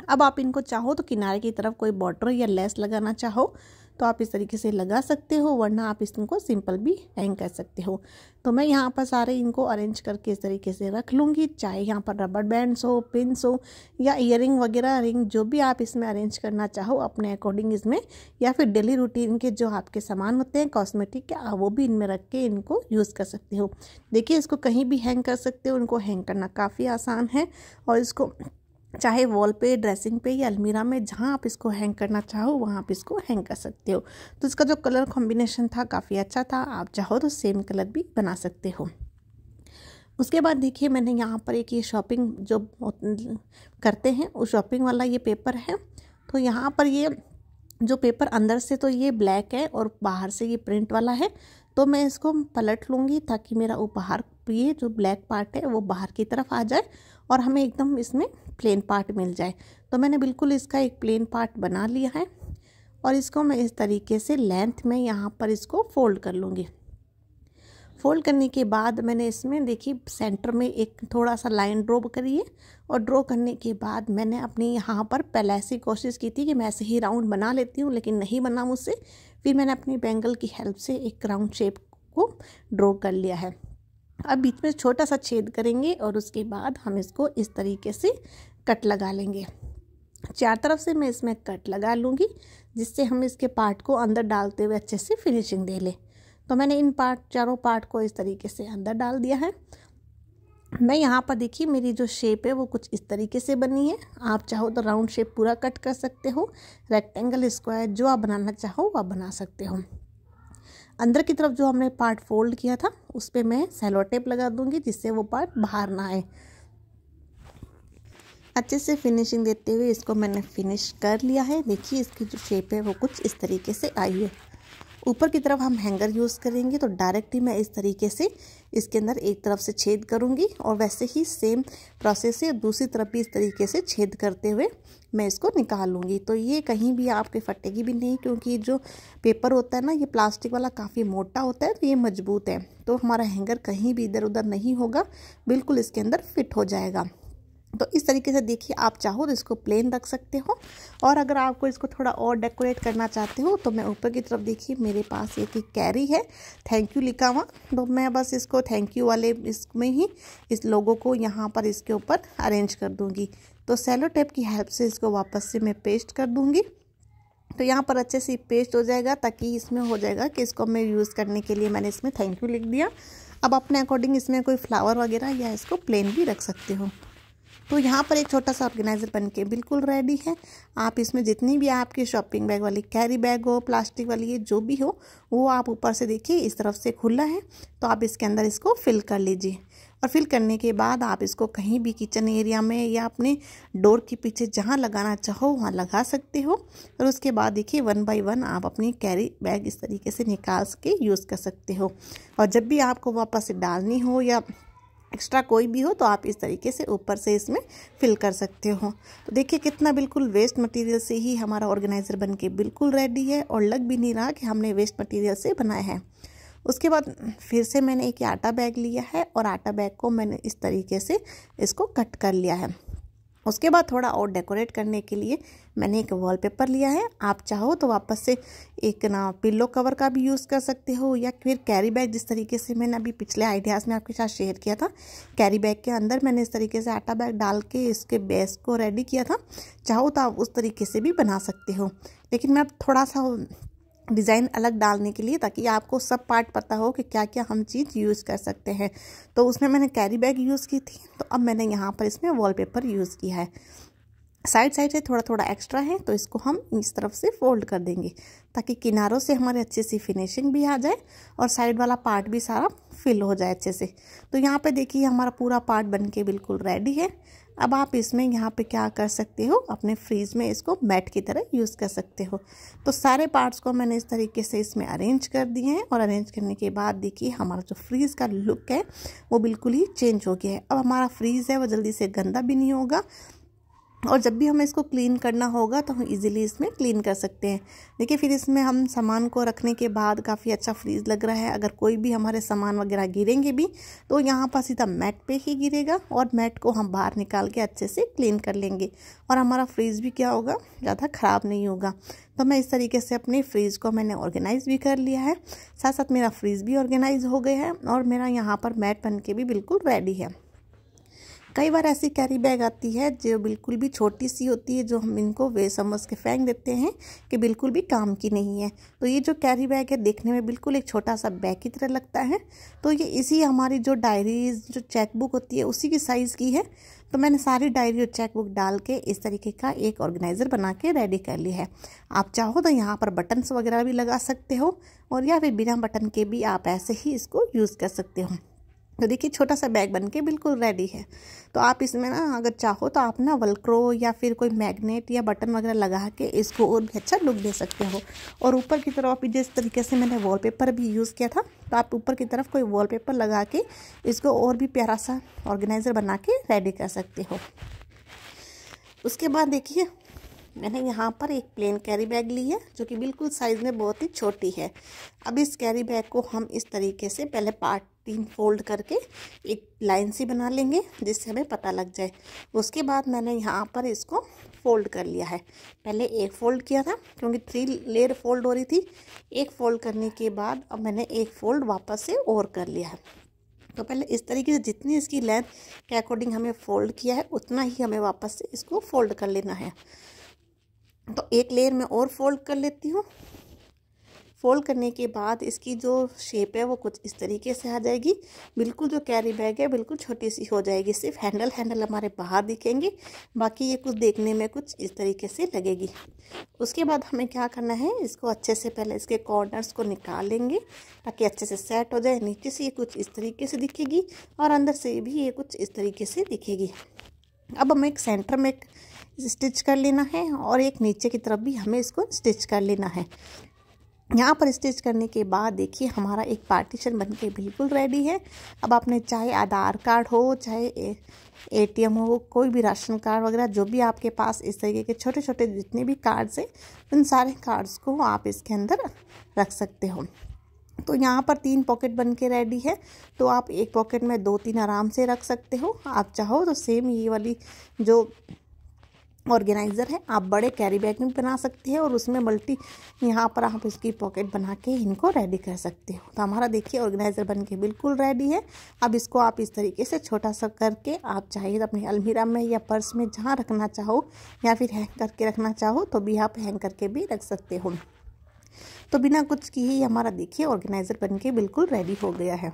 अब आप इनको चाहो तो किनारे की तरफ कोई बॉर्डर या लेस लगाना चाहो तो आप इस तरीके से लगा सकते हो, वरना आप इसको सिंपल भी हैंग कर सकते हो। तो मैं यहाँ पर सारे इनको अरेंज करके इस तरीके से रख लूँगी। चाहे यहाँ पर रबर बैंड्स हो, पिन्स हो या ईयरिंग वगैरह, रिंग, जो भी आप इसमें अरेंज करना चाहो अपने अकॉर्डिंग इसमें, या फिर डेली रूटीन के जो आपके सामान होते हैं कॉस्मेटिक के, वो भी इनमें रख के इनको यूज़ कर सकते हो। देखिए इसको कहीं भी हैंग कर सकते हो, इनको हैंग करना काफ़ी आसान है। और इसको चाहे वॉल पे, ड्रेसिंग पे या अलमीरा में, जहाँ आप इसको हैंग करना चाहो वहाँ आप इसको हैंग कर सकते हो। तो इसका जो कलर कॉम्बिनेशन था काफ़ी अच्छा था, आप चाहो तो सेम कलर भी बना सकते हो। उसके बाद देखिए मैंने यहाँ पर एक ये शॉपिंग जो करते हैं उस शॉपिंग वाला ये पेपर है। तो यहाँ पर ये जो पेपर अंदर से तो ये ब्लैक है और बाहर से ये प्रिंट वाला है। तो मैं इसको पलट लूँगी ताकि मेरा वो बाहर, ये जो ब्लैक पार्ट है वो बाहर की तरफ आ जाए और हमें एकदम इसमें प्लेन पार्ट मिल जाए। तो मैंने बिल्कुल इसका एक प्लेन पार्ट बना लिया है और इसको मैं इस तरीके से लेंथ में यहाँ पर इसको फोल्ड कर लूँगी। फोल्ड करने के बाद मैंने इसमें देखिए सेंटर में एक थोड़ा सा लाइन ड्रॉ करी है, और ड्रॉ करने के बाद मैंने अपनी यहाँ पर पहले ऐसी कोशिश की थी कि मैं ऐसे ही राउंड बना लेती हूँ, लेकिन नहीं बना मुझसे। फिर मैंने अपनी बैंगल की हेल्प से एक राउंड शेप को ड्रॉ कर लिया है। अब बीच में छोटा सा छेद करेंगे और उसके बाद हम इसको इस तरीके से कट लगा लेंगे। 4 तरफ से मैं इसमें कट लगा लूँगी, जिससे हम इसके पार्ट को अंदर डालते हुए अच्छे से फिनिशिंग दे लें। तो मैंने इन चारों पार्ट को इस तरीके से अंदर डाल दिया है। मैं यहाँ पर देखिए मेरी जो शेप है वो कुछ इस तरीके से बनी है। आप चाहो तो राउंड शेप पूरा कट कर सकते हो, रेक्टेंगल, स्क्वायर, जो आप बनाना चाहो वो आप बना सकते हो। अंदर की तरफ जो हमने पार्ट फोल्ड किया था उस पर मैं सेलो टेप लगा दूंगी, जिससे वो पार्ट बाहर ना आए। अच्छे से फिनिशिंग देते हुए इसको मैंने फिनिश कर लिया है। देखिए इसकी जो शेप है वो कुछ इस तरीके से आई है। ऊपर की तरफ हम हैंगर यूज़ करेंगे तो डायरेक्टली मैं इस तरीके से इसके अंदर एक तरफ से छेद करूँगी और वैसे ही सेम प्रोसेस से दूसरी तरफ भी इस तरीके से छेद करते हुए मैं इसको निकाल लूँगी। तो ये कहीं भी आपके फटेगी भी नहीं, क्योंकि जो पेपर होता है ना, ये प्लास्टिक वाला काफ़ी मोटा होता है, तो ये मजबूत है, तो हमारा हैंगर कहीं भी इधर उधर नहीं होगा, बिल्कुल इसके अंदर फिट हो जाएगा। तो इस तरीके से देखिए, आप चाहो तो इसको प्लेन रख सकते हो, और अगर आपको इसको थोड़ा और डेकोरेट करना चाहते हो तो मैं ऊपर की तरफ देखिए मेरे पास एक कैरी है, थैंक यू लिखा हुआ, तो मैं बस इसको थैंक यू वाले इसमें ही इस लोगो को यहाँ पर इसके ऊपर अरेंज कर दूँगी। तो सेलो टेप की हेल्प से इसको वापस से मैं पेस्ट कर दूँगी। तो यहाँ पर अच्छे से पेस्ट हो जाएगा, ताकि इसमें हो जाएगा कि इसको मैं यूज़ करने के लिए मैंने इसमें थैंक यू लिख दिया। अब अपने अकॉर्डिंग इसमें कोई फ्लावर वगैरह या इसको प्लेन भी रख सकते हो। तो यहाँ पर एक छोटा सा ऑर्गेनाइज़र बनके बिल्कुल रेडी है। आप इसमें जितनी भी आपकी शॉपिंग बैग वाली कैरी बैग हो, प्लास्टिक वाली ये जो भी हो, वो आप ऊपर से देखिए इस तरफ से खुला है, तो आप इसके अंदर इसको फिल कर लीजिए। और फिल करने के बाद आप इसको कहीं भी किचन एरिया में या अपने डोर के पीछे जहाँ लगाना चाहो वहाँ लगा सकते हो। और उसके बाद देखिए 1 बाय 1 आप अपनी कैरी बैग इस तरीके से निकाल के यूज़ कर सकते हो। और जब भी आपको वापस से डालनी हो या एक्स्ट्रा कोई भी हो तो आप इस तरीके से ऊपर से इसमें फिल कर सकते हो। तो देखिए कितना बिल्कुल वेस्ट मटेरियल से ही हमारा ऑर्गेनाइज़र बनके बिल्कुल रेडी है, और लग भी नहीं रहा कि हमने वेस्ट मटेरियल से बनाया है। उसके बाद फिर से मैंने एक आटा बैग लिया है, और आटा बैग को मैंने इस तरीके से इसको कट कर लिया है। उसके बाद थोड़ा और डेकोरेट करने के लिए मैंने एक वॉलपेपर लिया है। आप चाहो तो वापस से एक ना पिल्लो कवर का भी यूज़ कर सकते हो, या फिर कैरी बैग जिस तरीके से मैंने अभी पिछले आइडियाज़ में आपके साथ शेयर किया था, कैरी बैग के अंदर मैंने इस तरीके से आटा बैग डाल के इसके बेस को रेडी किया था। चाहो तो आप उस तरीके से भी बना सकते हो, लेकिन मैं अब थोड़ा सा डिज़ाइन अलग डालने के लिए, ताकि आपको सब पार्ट पता हो कि क्या क्या हम चीज़ यूज़ कर सकते हैं। तो उसमें मैंने कैरी बैग यूज़ की थी, तो अब मैंने यहाँ पर इसमें वॉलपेपर यूज़ किया है। साइड से थोड़ा थोड़ा एक्स्ट्रा है, तो इसको हम इस तरफ से फोल्ड कर देंगे, ताकि किनारों से हमारे अच्छे से फिनिशिंग भी आ जाए और साइड वाला पार्ट भी सारा फिल हो जाए अच्छे से। तो यहाँ पे देखिए हमारा पूरा पार्ट बनके बिल्कुल रेडी है। अब आप इसमें यहाँ पे क्या कर सकते हो, अपने फ्रीज में इसको मैट की तरह यूज़ कर सकते हो। तो सारे पार्ट्स को मैंने इस तरीके से इसमें अरेंज कर दिए हैं, और अरेंज करने के बाद देखिए हमारा जो फ्रीज का लुक है वो बिल्कुल ही चेंज हो गया है। अब हमारा फ्रीज है वो जल्दी से गंदा भी नहीं होगा, और जब भी हमें इसको क्लीन करना होगा तो हम इजीली इसमें क्लीन कर सकते हैं। देखिए फिर इसमें हम सामान को रखने के बाद काफ़ी अच्छा फ्रीज लग रहा है। अगर कोई भी हमारे सामान वगैरह गिरेंगे भी तो यहाँ पर सीधा मैट पे ही गिरेगा, और मैट को हम बाहर निकाल के अच्छे से क्लीन कर लेंगे, और हमारा फ्रीज भी क्या होगा, ज़्यादा ख़राब नहीं होगा। तो मैं इस तरीके से अपने फ्रीज को मैंने ऑर्गेनाइज़ भी कर लिया है, साथ साथ मेरा फ्रीज भी ऑर्गेनाइज हो गया है, और मेरा यहाँ पर मैट बन के भी बिल्कुल रेडी है। कई बार ऐसी कैरी बैग आती है जो बिल्कुल भी छोटी सी होती है, जो हम इनको वे समझ के फेंक देते हैं कि बिल्कुल भी काम की नहीं है। तो ये जो कैरी बैग है देखने में बिल्कुल एक छोटा सा बैग की तरह लगता है। तो ये इसी हमारी जो डायरीज जो चेकबुक होती है उसी की साइज़ की है। तो मैंने सारी डायरी और चेकबुक डाल के इस तरीके का एक ऑर्गेनाइज़र बना के रेडी कर लिया है। आप चाहो तो यहाँ पर बटन्स वगैरह भी लगा सकते हो, और या फिर बिना बटन के भी आप ऐसे ही इसको यूज़ कर सकते हो। तो देखिए छोटा सा बैग बनके बिल्कुल रेडी है। तो आप इसमें ना अगर चाहो तो आप ना वेलक्रो या फिर कोई मैग्नेट या बटन वगैरह लगा के इसको और भी अच्छा लुक दे सकते हो। और ऊपर की तरफ भी जिस तरीके से मैंने वॉलपेपर भी यूज़ किया था, तो आप ऊपर की तरफ कोई वॉलपेपर लगा के इसको और भी प्यारा सा ऑर्गेनाइज़र बना के रेडी कर सकते हो। उसके बाद देखिए मैंने यहाँ पर एक प्लेन कैरी बैग ली है, जो कि बिल्कुल साइज़ में बहुत ही छोटी है। अब इस कैरी बैग को हम इस तरीके से पहले पार्ट 3 फोल्ड करके एक लाइन सी बना लेंगे, जिससे हमें पता लग जाए। उसके बाद मैंने यहाँ पर इसको फोल्ड कर लिया है। पहले एक फ़ोल्ड किया था क्योंकि 3 लेयर फोल्ड हो रही थी। एक फ़ोल्ड करने के बाद अब मैंने एक फ़ोल्ड वापस से और कर लिया है। तो पहले इस तरीके से जितनी इसकी लेंथ के अकॉर्डिंग हमें फ़ोल्ड किया है उतना ही हमें वापस से इसको फ़ोल्ड कर लेना है। तो एक लेयर में और फोल्ड कर लेती हूँ। फोल्ड करने के बाद इसकी जो शेप है वो कुछ इस तरीके से आ जाएगी। बिल्कुल जो कैरी बैग है बिल्कुल छोटी सी हो जाएगी, सिर्फ हैंडल हमारे बाहर दिखेंगे, बाकी ये कुछ देखने में कुछ इस तरीके से लगेगी। उसके बाद हमें क्या करना है, इसको अच्छे से पहले इसके कॉर्नर्स को निकाल लेंगे ताकि अच्छे से सेट हो जाए। नीचे से ये कुछ इस तरीके से दिखेगी और अंदर से भी ये कुछ इस तरीके से दिखेगी। अब हमें एक सेंटर में स्टिच कर लेना है और एक नीचे की तरफ भी हमें इसको स्टिच कर लेना है। यहाँ पर स्टिच करने के बाद देखिए हमारा एक पार्टीशन बनके बिल्कुल रेडी है। अब आपने चाहे आधार कार्ड हो, चाहे ATM हो, कोई भी राशन कार्ड वगैरह जो भी आपके पास इस तरीके के छोटे छोटे जितने भी कार्ड्स हैं, उन सारे कार्ड्स को आप इसके अंदर रख सकते हो। तो यहाँ पर 3 पॉकेट बन के रेडी है। तो आप एक पॉकेट में 2-3 आराम से रख सकते हो। आप चाहो तो सेम ये वाली जो ऑर्गेनाइज़र है आप बड़े कैरी बैग में बना सकते हैं और उसमें मल्टी यहाँ पर आप इसकी पॉकेट बना के इनको रेडी कर सकते हो। तो हमारा देखिए ऑर्गेनाइज़र बन के बिल्कुल रेडी है। अब इसको आप इस तरीके से छोटा सा करके आप चाहे अपनी अलमीरा में या पर्स में जहाँ रखना चाहो या फिर हैंग करके रखना चाहो तो भी आप हैंग करके भी रख सकते हो। तो बिना कुछ किए ही हमारा देखिए ऑर्गेनाइज़र बन के बिल्कुल रेडी हो गया है।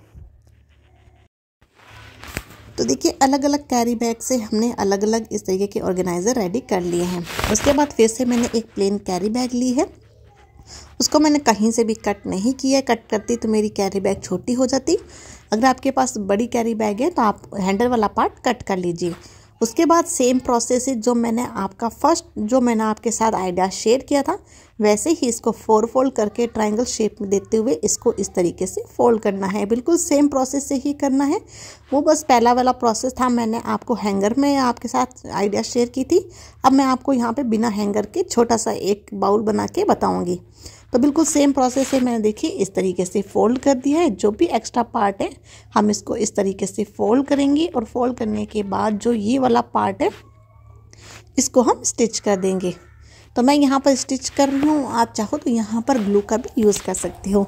तो देखिए अलग अलग कैरी बैग से हमने अलग अलग इस तरीके के ऑर्गेनाइज़र रेडी कर लिए हैं। उसके बाद फिर से मैंने एक प्लेन कैरी बैग ली है। उसको मैंने कहीं से भी कट नहीं किया। कट करती तो मेरी कैरी बैग छोटी हो जाती। अगर आपके पास बड़ी कैरी बैग है तो आप हैंडल वाला पार्ट कट कर लीजिए। उसके बाद सेम प्रोसेस है जो मैंने आपके साथ आइडिया शेयर किया था, वैसे ही इसको 4 फोल्ड करके ट्रायंगल शेप में देते हुए इसको इस तरीके से फोल्ड करना है। बिल्कुल सेम प्रोसेस से ही करना है। वो बस पहला वाला प्रोसेस था, मैंने आपको हैंगर में आपके साथ आइडिया शेयर की थी। अब मैं आपको यहाँ पे बिना हैंगर के छोटा सा एक बाउल बना के बताऊँगी। तो बिल्कुल सेम प्रोसेस से मैंने देखिए इस तरीके से फोल्ड कर दिया है। जो भी एक्स्ट्रा पार्ट है हम इसको इस तरीके से फोल्ड करेंगे और फोल्ड करने के बाद जो ये वाला पार्ट है इसको हम स्टिच कर देंगे। तो मैं यहाँ पर स्टिच कर रही हूँ। आप चाहो तो यहाँ पर ग्लू का भी यूज़ कर सकते हो।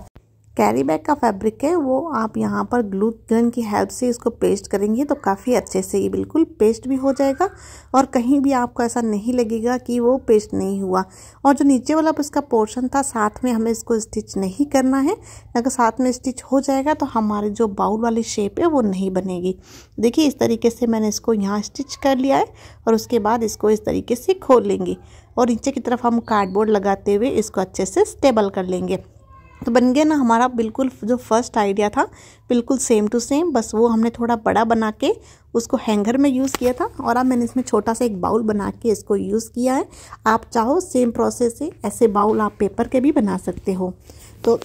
कैरी बैग का फैब्रिक है वो आप यहाँ पर ग्लू गन की हेल्प से इसको पेस्ट करेंगे तो काफ़ी अच्छे से ये बिल्कुल पेस्ट भी हो जाएगा और कहीं भी आपको ऐसा नहीं लगेगा कि वो पेस्ट नहीं हुआ। और जो नीचे वाला इसका पोर्शन था साथ में हमें इसको स्टिच नहीं करना है, अगर साथ में स्टिच हो जाएगा तो हमारी जो बाउल वाली शेप है वो नहीं बनेगी। देखिए इस तरीके से मैंने इसको यहाँ स्टिच कर लिया है और उसके बाद इसको इस तरीके से खोल लेंगे और नीचे की तरफ हम कार्डबोर्ड लगाते हुए इसको अच्छे से स्टेबल कर लेंगे। तो बन गया ना हमारा बिल्कुल जो फर्स्ट आइडिया था बिल्कुल सेम टू सेम। बस वो हमने थोड़ा बड़ा बना के उसको हैंगर में यूज़ किया था और अब मैंने इसमें छोटा सा एक बाउल बना के इसको यूज़ किया है। आप चाहो सेम प्रोसेस से ऐसे बाउल आप पेपर के भी बना सकते हो। तो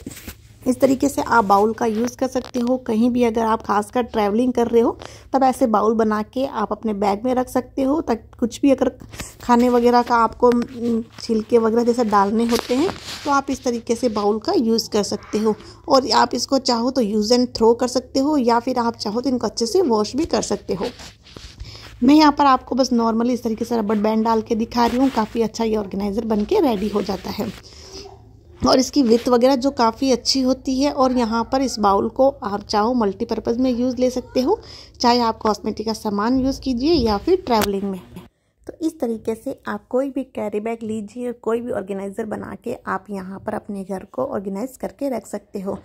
इस तरीके से आप बाउल का यूज़ कर सकते हो। कहीं भी अगर आप खासकर ट्रैवलिंग कर रहे हो तब ऐसे बाउल बना के आप अपने बैग में रख सकते हो। तक कुछ भी अगर खाने वगैरह का आपको छिलके वगैरह जैसे डालने होते हैं तो आप इस तरीके से बाउल का यूज़ कर सकते हो। और आप इसको चाहो तो यूज़ एंड थ्रो कर सकते हो या फिर आप चाहो तो इनको अच्छे से वॉश भी कर सकते हो। मैं यहाँ पर आपको बस नॉर्मली इस तरीके से रबड़ बैंड डाल के दिखा रही हूँ। काफ़ी अच्छा ये ऑर्गेनाइज़र बन के रेडी हो जाता है और इसकी विड्थ वगैरह जो काफ़ी अच्छी होती है। और यहाँ पर इस बाउल को आप चाहो मल्टीपर्पज़ में यूज़ ले सकते हो, चाहे आप कॉस्मेटिक का सामान यूज़ कीजिए या फिर ट्रैवलिंग में। तो इस तरीके से आप कोई भी कैरी बैग लीजिए और कोई भी ऑर्गेनाइज़र बना के आप यहाँ पर अपने घर को ऑर्गेनाइज करके रख सकते हो।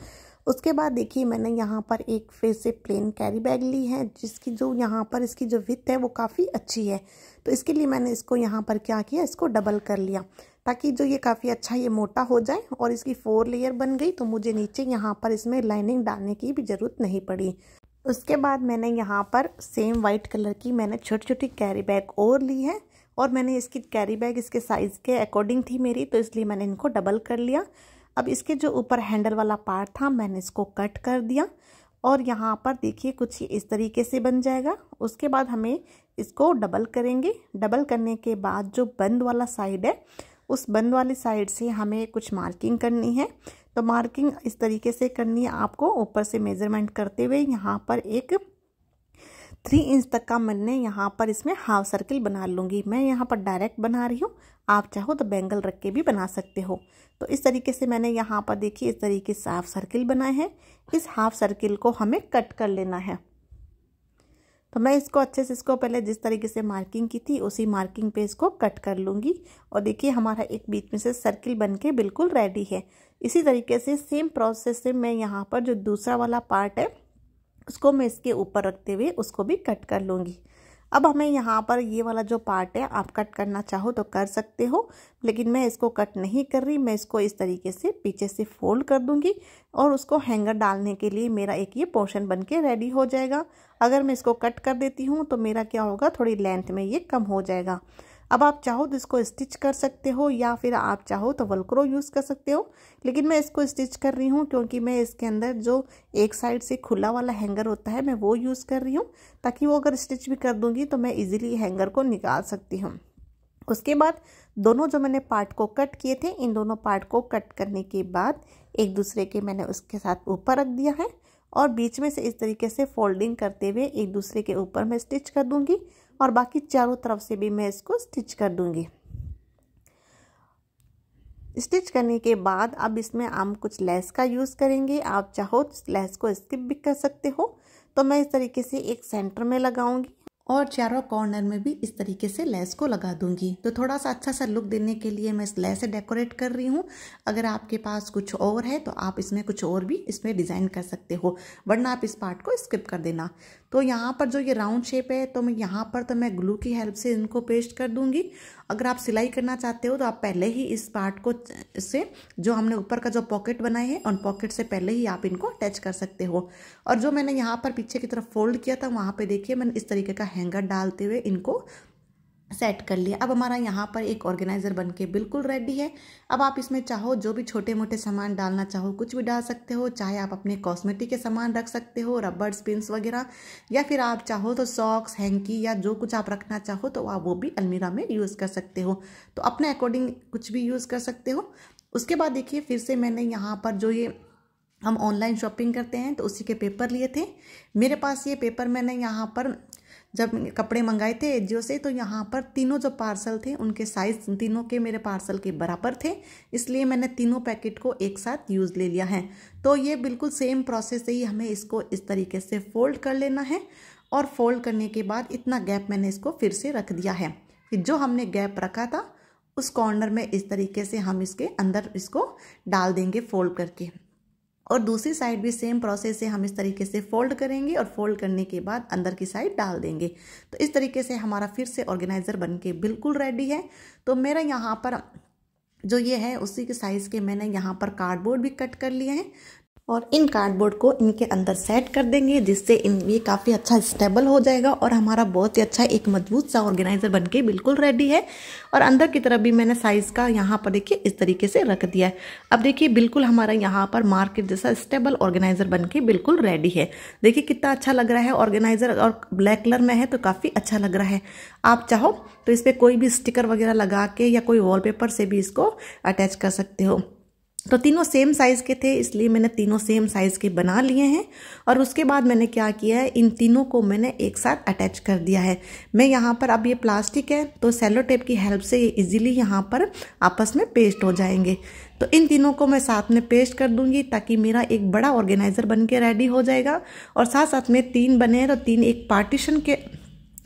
उसके बाद देखिए मैंने यहाँ पर एक फिर से प्लेन कैरी बैग ली है जिसकी जो यहाँ पर इसकी जो विड्थ है वो काफ़ी अच्छी है। तो इसके लिए मैंने इसको यहाँ पर क्या किया, इसको डबल कर लिया ताकि जो ये काफ़ी अच्छा ये मोटा हो जाए और इसकी 4 लेयर बन गई। तो मुझे नीचे यहाँ पर इसमें लाइनिंग डालने की भी ज़रूरत नहीं पड़ी। उसके बाद मैंने यहाँ पर सेम वाइट कलर की मैंने छोटी छोटी कैरी बैग और ली है और मैंने इसकी कैरी बैग इसके साइज़ के अकॉर्डिंग थी मेरी, तो इसलिए मैंने इनको डबल कर लिया। अब इसके जो ऊपर हैंडल वाला पार्ट था मैंने इसको कट कर दिया और यहाँ पर देखिए कुछ इस तरीके से बन जाएगा। उसके बाद हमें इसको डबल करेंगे। डबल करने के बाद जो बंद वाला साइड है उस बंद वाली साइड से हमें कुछ मार्किंग करनी है। तो मार्किंग इस तरीके से करनी है आपको, ऊपर से मेज़रमेंट करते हुए यहाँ पर एक 3 इंच तक का मैंने यहाँ पर इसमें हाफ सर्किल बना लूँगी। मैं यहाँ पर डायरेक्ट बना रही हूँ, आप चाहो तो बैंगल रख के भी बना सकते हो। तो इस तरीके से मैंने यहाँ पर देखिए इस तरीके से हाफ सर्किल बनाए हैं। इस हाफ सर्किल को हमें कट कर लेना है। तो मैं इसको अच्छे से इसको पहले जिस तरीके से मार्किंग की थी उसी मार्किंग पे इसको कट कर लूँगी और देखिए हमारा एक बीच में से सर्किल बन के बिल्कुल रेडी है। इसी तरीके से सेम प्रोसेस से मैं यहाँ पर जो दूसरा वाला पार्ट है उसको मैं इसके ऊपर रखते हुए उसको भी कट कर लूँगी। अब हमें यहाँ पर ये वाला जो पार्ट है आप कट करना चाहो तो कर सकते हो, लेकिन मैं इसको कट नहीं कर रही। मैं इसको इस तरीके से पीछे से फोल्ड कर दूँगी और उसको हैंगर डालने के लिए मेरा एक ये पोर्शन बन के रेडी हो जाएगा। अगर मैं इसको कट कर देती हूँ तो मेरा क्या होगा, थोड़ी लेंथ में ये कम हो जाएगा। अब आप चाहो तो इसको स्टिच कर सकते हो या फिर आप चाहो तो वेलक्रो यूज़ कर सकते हो, लेकिन मैं इसको स्टिच कर रही हूँ क्योंकि मैं इसके अंदर जो एक साइड से खुला वाला हैंगर होता है मैं वो यूज़ कर रही हूँ, ताकि वो अगर स्टिच भी कर दूँगी तो मैं इजीली हैंगर को निकाल सकती हूँ। उसके बाद दोनों जो मैंने पार्ट को कट किए थे, इन दोनों पार्ट को कट करने के बाद एक दूसरे के मैंने उसके साथ ऊपर रख दिया है और बीच में से इस तरीके से फोल्डिंग करते हुए एक दूसरे के ऊपर मैं स्टिच कर दूंगी और बाकी चारों तरफ से भी मैं इसको स्टिच कर दूंगी। स्टिच करने के बाद अब इसमें हम कुछ लेस का यूज़ करेंगे। आप चाहो तो लेस को स्किप भी कर सकते हो। तो मैं इस तरीके से एक सेंटर में लगाऊंगी और चारों कॉर्नर में भी इस तरीके से लेस को लगा दूंगी। तो थोड़ा सा अच्छा सा लुक देने के लिए मैं इस लेस से डेकोरेट कर रही हूँ। अगर आपके पास कुछ और है तो आप इसमें कुछ और भी इसमें डिज़ाइन कर सकते हो, वरना आप इस पार्ट को स्किप कर देना। तो यहाँ पर जो ये राउंड शेप है तो मैं यहाँ पर तो मैं ग्लू की हेल्प से इनको पेस्ट कर दूंगी। अगर आप सिलाई करना चाहते हो तो आप पहले ही इस पार्ट को इससे जो हमने ऊपर का जो पॉकेट बनाए हैं उन पॉकेट से पहले ही आप इनको अटैच कर सकते हो। और जो मैंने यहाँ पर पीछे की तरफ फोल्ड किया था वहाँ पे देखिए मैंने इस तरीके का हैंगर डालते हुए इनको सेट कर लिया। अब हमारा यहाँ पर एक ऑर्गेनाइजर बनके बिल्कुल रेडी है। अब आप इसमें चाहो जो भी छोटे मोटे सामान डालना चाहो कुछ भी डाल सकते हो, चाहे आप अपने कॉस्मेटिक के सामान रख सकते हो, रबड़ पिन्स वगैरह, या फिर आप चाहो तो सॉक्स, हैंकी या जो कुछ आप रखना चाहो तो आप वो भी अलमीरा में यूज़ कर सकते हो। तो अपने अकॉर्डिंग कुछ भी यूज़ कर सकते हो। उसके बाद देखिए फिर से मैंने यहाँ पर जो ये हम ऑनलाइन शॉपिंग करते हैं तो उसी के पेपर लिए थे। मेरे पास ये पेपर मैंने यहाँ पर जब कपड़े मंगाए थे एजियो से तो यहाँ पर तीनों जो पार्सल थे उनके साइज तीनों के मेरे पार्सल के बराबर थे, इसलिए मैंने तीनों पैकेट को एक साथ यूज़ ले लिया है। तो ये बिल्कुल सेम प्रोसेस से ही हमें इसको इस तरीके से फोल्ड कर लेना है और फोल्ड करने के बाद इतना गैप मैंने इसको फिर से रख दिया है। फिर जो हमने गैप रखा था उस कॉर्नर में इस तरीके से हम इसके अंदर इसको डाल देंगे फोल्ड करके, और दूसरी साइड भी सेम प्रोसेस से हम इस तरीके से फोल्ड करेंगे और फोल्ड करने के बाद अंदर की साइड डाल देंगे। तो इस तरीके से हमारा फिर से ऑर्गेनाइजर बनके बिल्कुल रेडी है। तो मेरा यहाँ पर जो ये है उसी के साइज़ के मैंने यहाँ पर कार्डबोर्ड भी कट कर लिए हैं और इन कार्डबोर्ड को इनके अंदर सेट कर देंगे, जिससे ये काफ़ी अच्छा स्टेबल हो जाएगा और हमारा बहुत ही अच्छा एक मजबूत सा ऑर्गेनाइजर बनके बिल्कुल रेडी है। और अंदर की तरफ भी मैंने साइज़ का यहाँ पर देखिए इस तरीके से रख दिया है। अब देखिए बिल्कुल हमारा यहाँ पर मार्केट जैसा स्टेबल ऑर्गेनाइजर बनके बिल्कुल रेडी है। देखिए कितना अच्छा लग रहा है ऑर्गेनाइजर, और ब्लैक कलर में है तो काफ़ी अच्छा लग रहा है। आप चाहो तो इस पर कोई भी स्टिकर वगैरह लगा के या कोई वॉलपेपर से भी इसको अटैच कर सकते हो। तो तीनों सेम साइज़ के थे इसलिए मैंने तीनों सेम साइज़ के बना लिए हैं। और उसके बाद मैंने क्या किया है, इन तीनों को मैंने एक साथ अटैच कर दिया है। मैं यहाँ पर अब ये प्लास्टिक है तो सेलो टेप की हेल्प से ये इजीली यहाँ पर आपस में पेस्ट हो जाएंगे। तो इन तीनों को मैं साथ में पेस्ट कर दूंगी ताकि मेरा एक बड़ा ऑर्गेनाइजर बन के रेडी हो जाएगा। और साथ साथ में तीन बने हैं तो तीन एक पार्टीशन के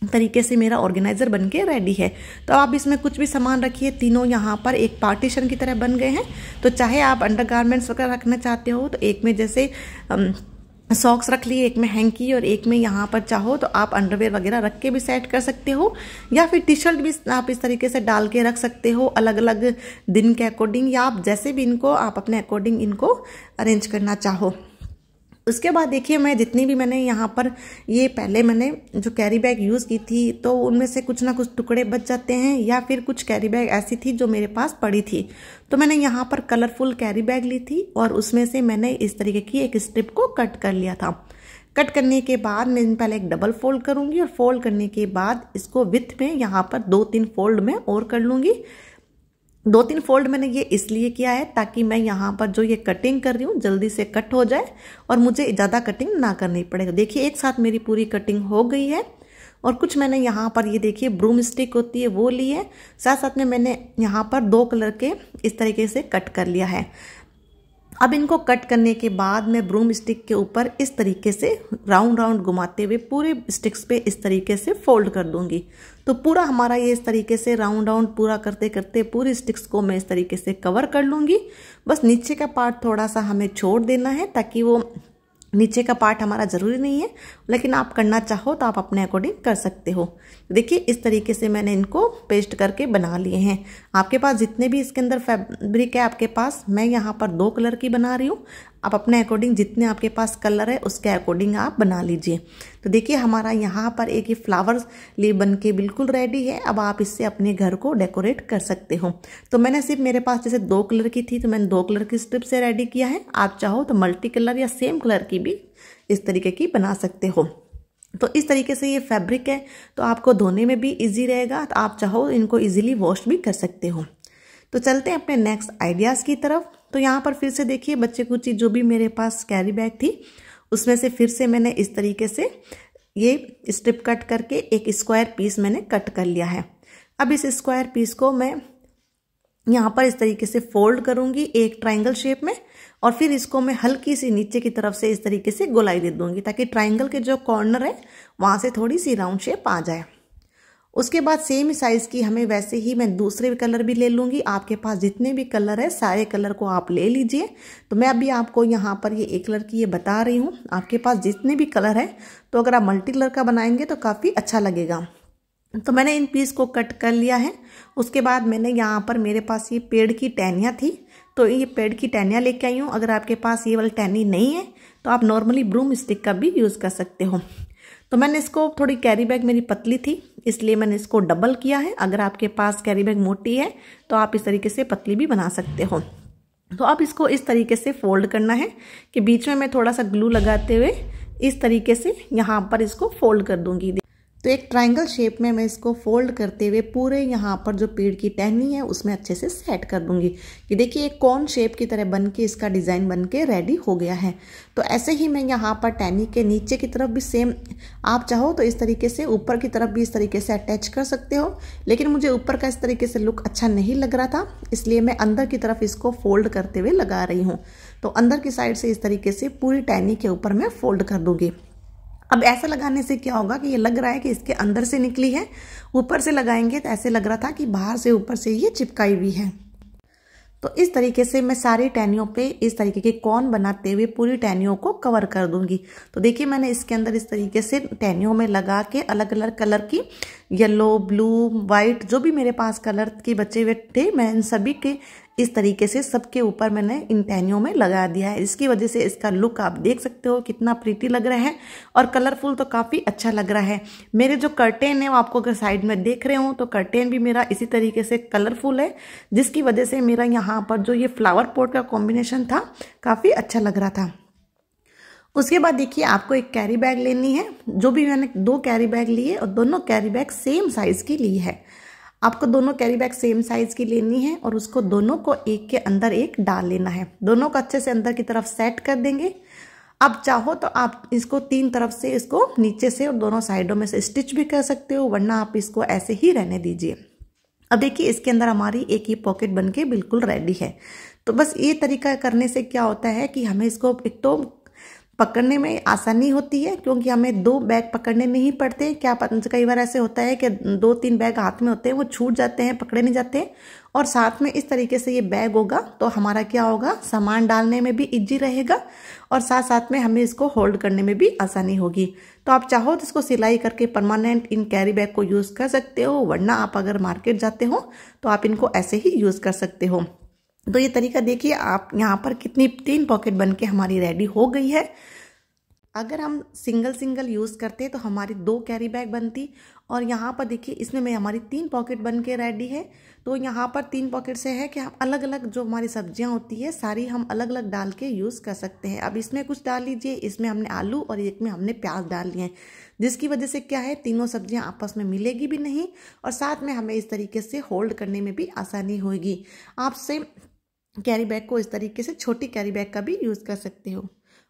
तरीके से मेरा ऑर्गेनाइजर बनके रेडी है। तो आप इसमें कुछ भी सामान रखिए, तीनों यहाँ पर एक पार्टीशन की तरह बन गए हैं। तो चाहे आप अंडरगारमेंट्स वगैरह रखना चाहते हो तो एक में जैसे सॉक्स रख लिए, एक में हैंकी और एक में यहाँ पर चाहो तो आप अंडरवेयर वगैरह रख के भी सेट कर सकते हो, या फिर टी शर्ट भी आप इस तरीके से डाल के रख सकते हो अलग अलग दिन के अकॉर्डिंग, या आप जैसे भी इनको आप अपने अकॉर्डिंग इनको अरेंज करना चाहो। उसके बाद देखिए मैं जितनी भी मैंने यहाँ पर ये पहले मैंने जो कैरी बैग यूज़ की थी तो उनमें से कुछ ना कुछ टुकड़े बच जाते हैं, या फिर कुछ कैरी बैग ऐसी थी जो मेरे पास पड़ी थी। तो मैंने यहाँ पर कलरफुल कैरी बैग ली थी और उसमें से मैंने इस तरीके की एक स्ट्रिप को कट कर लिया था। कट करने के बाद मैं पहले एक डबल फोल्ड करूँगी और फोल्ड करने के बाद इसको विथ में यहाँ पर 2-3 फोल्ड में और कर लूँगी। 2-3 फोल्ड मैंने ये इसलिए किया है ताकि मैं यहाँ पर जो ये कटिंग कर रही हूँ जल्दी से कट हो जाए और मुझे ज़्यादा कटिंग ना करनी पड़े। देखिए एक साथ मेरी पूरी कटिंग हो गई है। और कुछ मैंने यहाँ पर ये देखिए ब्रूम स्टिक होती है वो ली है, साथ साथ में मैंने यहाँ पर 2 कलर के इस तरीके से कट कर लिया है। अब इनको कट करने के बाद मैं ब्रूम स्टिक के ऊपर इस तरीके से राउंड राउंड घुमाते हुए पूरे स्टिक्स पे इस तरीके से फोल्ड कर दूंगी। तो पूरा हमारा ये इस तरीके से राउंड राउंड पूरा करते करते पूरी स्टिक्स को मैं इस तरीके से कवर कर लूँगी। बस नीचे का पार्ट थोड़ा सा हमें छोड़ देना है ताकि वो नीचे का पार्ट हमारा ज़रूरी नहीं है, लेकिन आप करना चाहो तो आप अपने अकॉर्डिंग कर सकते हो। देखिए इस तरीके से मैंने इनको पेस्ट करके बना लिए हैं। आपके पास जितने भी इसके अंदर फैब्रिक है आपके पास, मैं यहाँ पर 2 कलर की बना रही हूँ। आप अपने अकॉर्डिंग जितने आपके पास कलर है उसके अकॉर्डिंग आप बना लीजिए। तो देखिए हमारा यहाँ पर एक ये फ्लावर्स लिए बन के बिल्कुल रेडी है। अब आप इससे अपने घर को डेकोरेट कर सकते हो। तो मैंने सिर्फ मेरे पास जैसे 2 कलर की थी तो मैंने 2 कलर की स्ट्रिप से रेडी किया है। आप चाहो तो मल्टी कलर या सेम कलर की भी इस तरीके की बना सकते हो। तो इस तरीके से ये फैब्रिक है तो आपको धोने में भी इजी रहेगा। तो आप चाहो इनको इजीली वॉश भी कर सकते हो। तो चलते हैं अपने नेक्स्ट आइडियाज़ की तरफ। तो यहाँ पर फिर से देखिए बच्चे कुछ जो भी मेरे पास कैरी बैग थी उसमें से फिर से मैंने इस तरीके से ये स्ट्रिप कट करके एक स्क्वायर पीस मैंने कट कर लिया है। अब इस स्क्वायर पीस को मैं यहाँ पर इस तरीके से फोल्ड करूँगी एक ट्रायंगल शेप में, और फिर इसको मैं हल्की सी नीचे की तरफ से इस तरीके से गोलाई दे दूँगी ताकि ट्रायंगल के जो कॉर्नर है वहाँ से थोड़ी सी राउंड शेप आ जाए। उसके बाद सेम साइज़ की हमें वैसे ही मैं दूसरे कलर भी ले लूँगी। आपके पास जितने भी कलर है सारे कलर को आप ले लीजिए। तो मैं अभी आपको यहाँ पर ये एक कलर की ये बता रही हूँ। आपके पास जितने भी कलर है तो अगर आप मल्टी कलर का बनाएंगे तो काफ़ी अच्छा लगेगा। तो मैंने इन पीस को कट कर लिया है। उसके बाद मैंने यहाँ पर मेरे पास ये पेड़ की टहनियाँ थी तो ये पेड़ की टहनियाँ लेके आई हूँ। अगर आपके पास ये वाली टहनी नहीं है तो आप नॉर्मली ब्रूम स्टिक का भी यूज़ कर सकते हो। तो मैंने इसको थोड़ी कैरी बैग मेरी पतली थी इसलिए मैंने इसको डबल किया है। अगर आपके पास कैरी बैग मोटी है तो आप इस तरीके से पतली भी बना सकते हो। तो अब इसको इस तरीके से फोल्ड करना है कि बीच में मैं थोड़ा सा ग्लू लगाते हुए इस तरीके से यहाँ पर इसको फोल्ड कर दूंगी। तो एक ट्रायंगल शेप में मैं इसको फोल्ड करते हुए पूरे यहाँ पर जो पेड़ की टहनी है उसमें अच्छे से सेट कर दूंगी कि देखिए एक कॉर्न शेप की तरह बन के इसका डिज़ाइन बन के रेडी हो गया है। तो ऐसे ही मैं यहाँ पर टहनी के नीचे की तरफ भी सेम आप चाहो तो इस तरीके से ऊपर की तरफ भी इस तरीके से अटैच कर सकते हो, लेकिन मुझे ऊपर का इस तरीके से लुक अच्छा नहीं लग रहा था इसलिए मैं अंदर की तरफ इसको फोल्ड करते हुए लगा रही हूँ। तो अंदर की साइड से इस तरीके से पूरी टहनी के ऊपर मैं फोल्ड कर दूंगी। अब ऐसा लगाने से क्या होगा कि ये लग रहा है कि इसके अंदर से निकली है, ऊपर से लगाएंगे तो ऐसे लग रहा था कि बाहर से ऊपर से ये चिपकाई हुई है। तो इस तरीके से मैं सारी टहनियों पे इस तरीके के कॉर्न बनाते हुए पूरी टहनियों को कवर कर दूंगी। तो देखिए मैंने इसके अंदर इस तरीके से टहनियों में लगा के अलग अलग कलर की येलो, ब्लू, वाइट जो भी मेरे पास कलर के बचे हुए थे मैं इन सभी के इस तरीके से सबके ऊपर मैंने इन टहनियों में लगा दिया है। इसकी वजह से इसका लुक आप देख सकते हो कितना प्रीटी लग रहा है और कलरफुल तो काफ़ी अच्छा लग रहा है। मेरे जो कर्टेन है वो आपको अगर साइड में देख रहे हो तो कर्टेन भी मेरा इसी तरीके से कलरफुल है, जिसकी वजह से मेरा यहाँ पर जो ये फ्लावर पॉट का कॉम्बिनेशन था काफ़ी अच्छा लग रहा था। उसके बाद देखिए आपको एक कैरी बैग लेनी है। जो भी मैंने 2 कैरी बैग लिए और दोनों कैरी बैग सेम साइज़ की ली है। आपको दोनों कैरी बैग सेम साइज़ की लेनी है और उसको दोनों को एक के अंदर एक डाल लेना है। दोनों को अच्छे से अंदर की तरफ सेट कर देंगे। अब चाहो तो आप इसको 3 तरफ से इसको नीचे से और दोनों साइडों में से स्टिच भी कर सकते हो, वरना आप इसको ऐसे ही रहने दीजिए। अब देखिए इसके अंदर हमारी एक ही पॉकेट बनके बिल्कुल रेडी है। तो बस ये तरीका करने से क्या होता है कि हमें इसको एक तो पकड़ने में आसानी होती है क्योंकि हमें 2 बैग पकड़ने नहीं पड़ते। क्या कई बार ऐसे होता है कि 2-3 बैग हाथ में होते हैं वो छूट जाते हैं, पकड़े नहीं जाते हैं। और साथ में इस तरीके से ये बैग होगा तो हमारा क्या होगा, सामान डालने में भी इजी रहेगा और साथ साथ में हमें इसको होल्ड करने में भी आसानी होगी। तो आप चाहो तो इसको सिलाई करके परमानेंट इन कैरी बैग को यूज़ कर सकते हो, वरना आप अगर मार्केट जाते हो तो आप इनको ऐसे ही यूज़ कर सकते हो। तो ये तरीका देखिए आप यहाँ पर कितनी 3 पॉकेट बनके हमारी रेडी हो गई है। अगर हम सिंगल यूज़ करते तो हमारी 2 कैरी बैग बनती और यहाँ पर देखिए इसमें में हमारी 3 पॉकेट बन के रेडी है। तो यहाँ पर 3 पॉकेट से है कि हम अलग अलग जो हमारी सब्जियाँ होती है सारी हम अलग अलग डाल के यूज़ कर सकते हैं। अब इसमें कुछ डाल लीजिए, इसमें हमने आलू और एक में हमने प्याज डाल लिए हैं, जिसकी वजह से क्या है तीनों सब्जियाँ आपस में मिलेगी भी नहीं और साथ में हमें इस तरीके से होल्ड करने में भी आसानी होगी। आपसे कैरी बैग को इस तरीके से छोटी कैरी बैग का भी यूज़ कर सकते हो।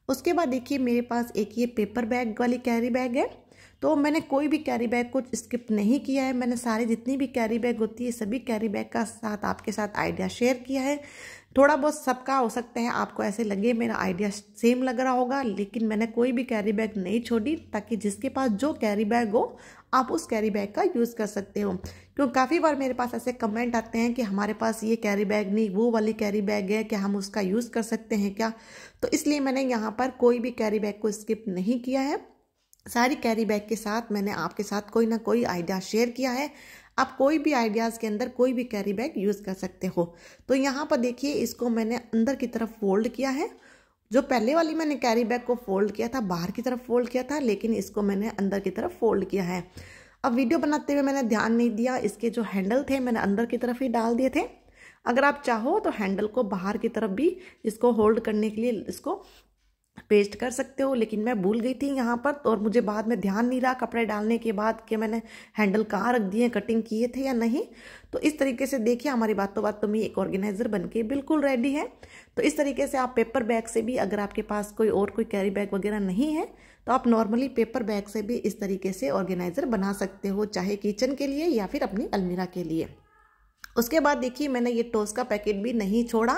उसके बाद देखिए मेरे पास एक ये पेपर बैग वाली कैरी बैग है। तो मैंने कोई भी कैरी बैग को स्किप नहीं किया है। मैंने सारी जितनी भी कैरी बैग होती है सभी कैरी बैग का साथ आपके साथ आइडिया शेयर किया है। थोड़ा बहुत सबका हो सकता है आपको ऐसे लगे मेरा आइडिया सेम लग रहा होगा, लेकिन मैंने कोई भी कैरी बैग नहीं छोड़ी ताकि जिसके पास जो कैरी बैग हो आप उस कैरी बैग का यूज़ कर सकते हो। क्योंकि काफ़ी बार मेरे पास ऐसे कमेंट आते हैं कि हमारे पास ये कैरी बैग नहीं, वो वाली कैरी बैग है, क्या हम उसका यूज़ कर सकते हैं क्या। तो इसलिए मैंने यहाँ पर कोई भी कैरी बैग को स्किप नहीं किया है। सारी कैरी बैग के साथ मैंने आपके साथ कोई ना कोई आइडिया शेयर किया है। आप कोई भी आइडियाज़ के अंदर कोई भी कैरी बैग यूज़ कर सकते हो। तो यहाँ पर देखिए इसको मैंने अंदर की तरफ फोल्ड किया है, जो पहले वाली मैंने कैरी बैग को फोल्ड किया था, बाहर की तरफ फोल्ड किया था, लेकिन इसको मैंने अंदर की तरफ फोल्ड किया है। अब वीडियो बनाते हुए मैंने ध्यान नहीं दिया, इसके जो हैंडल थे मैंने अंदर की तरफ ही डाल दिए थे। अगर आप चाहो तो हैंडल को बाहर की तरफ भी इसको होल्ड करने के लिए इसको पेस्ट कर सकते हो, लेकिन मैं भूल गई थी यहाँ पर, और मुझे बाद में ध्यान नहीं रहा कपड़े डालने के बाद कि मैंने हैंडल कहाँ रख दिए, कटिंग किए थे या नहीं। तो इस तरीके से देखिए हमारी बातों बातों में एक ऑर्गेनाइजर बनके बिल्कुल रेडी है। तो इस तरीके से आप पेपर बैग से भी, अगर आपके पास कोई कैरी बैग वगैरह नहीं है तो आप नॉर्मली पेपर बैग से भी इस तरीके से ऑर्गेनाइजर बना सकते हो, चाहे किचन के लिए या फिर अपनी अलमीरा के लिए। उसके बाद देखिए मैंने ये टोस्ट का पैकेट भी नहीं छोड़ा,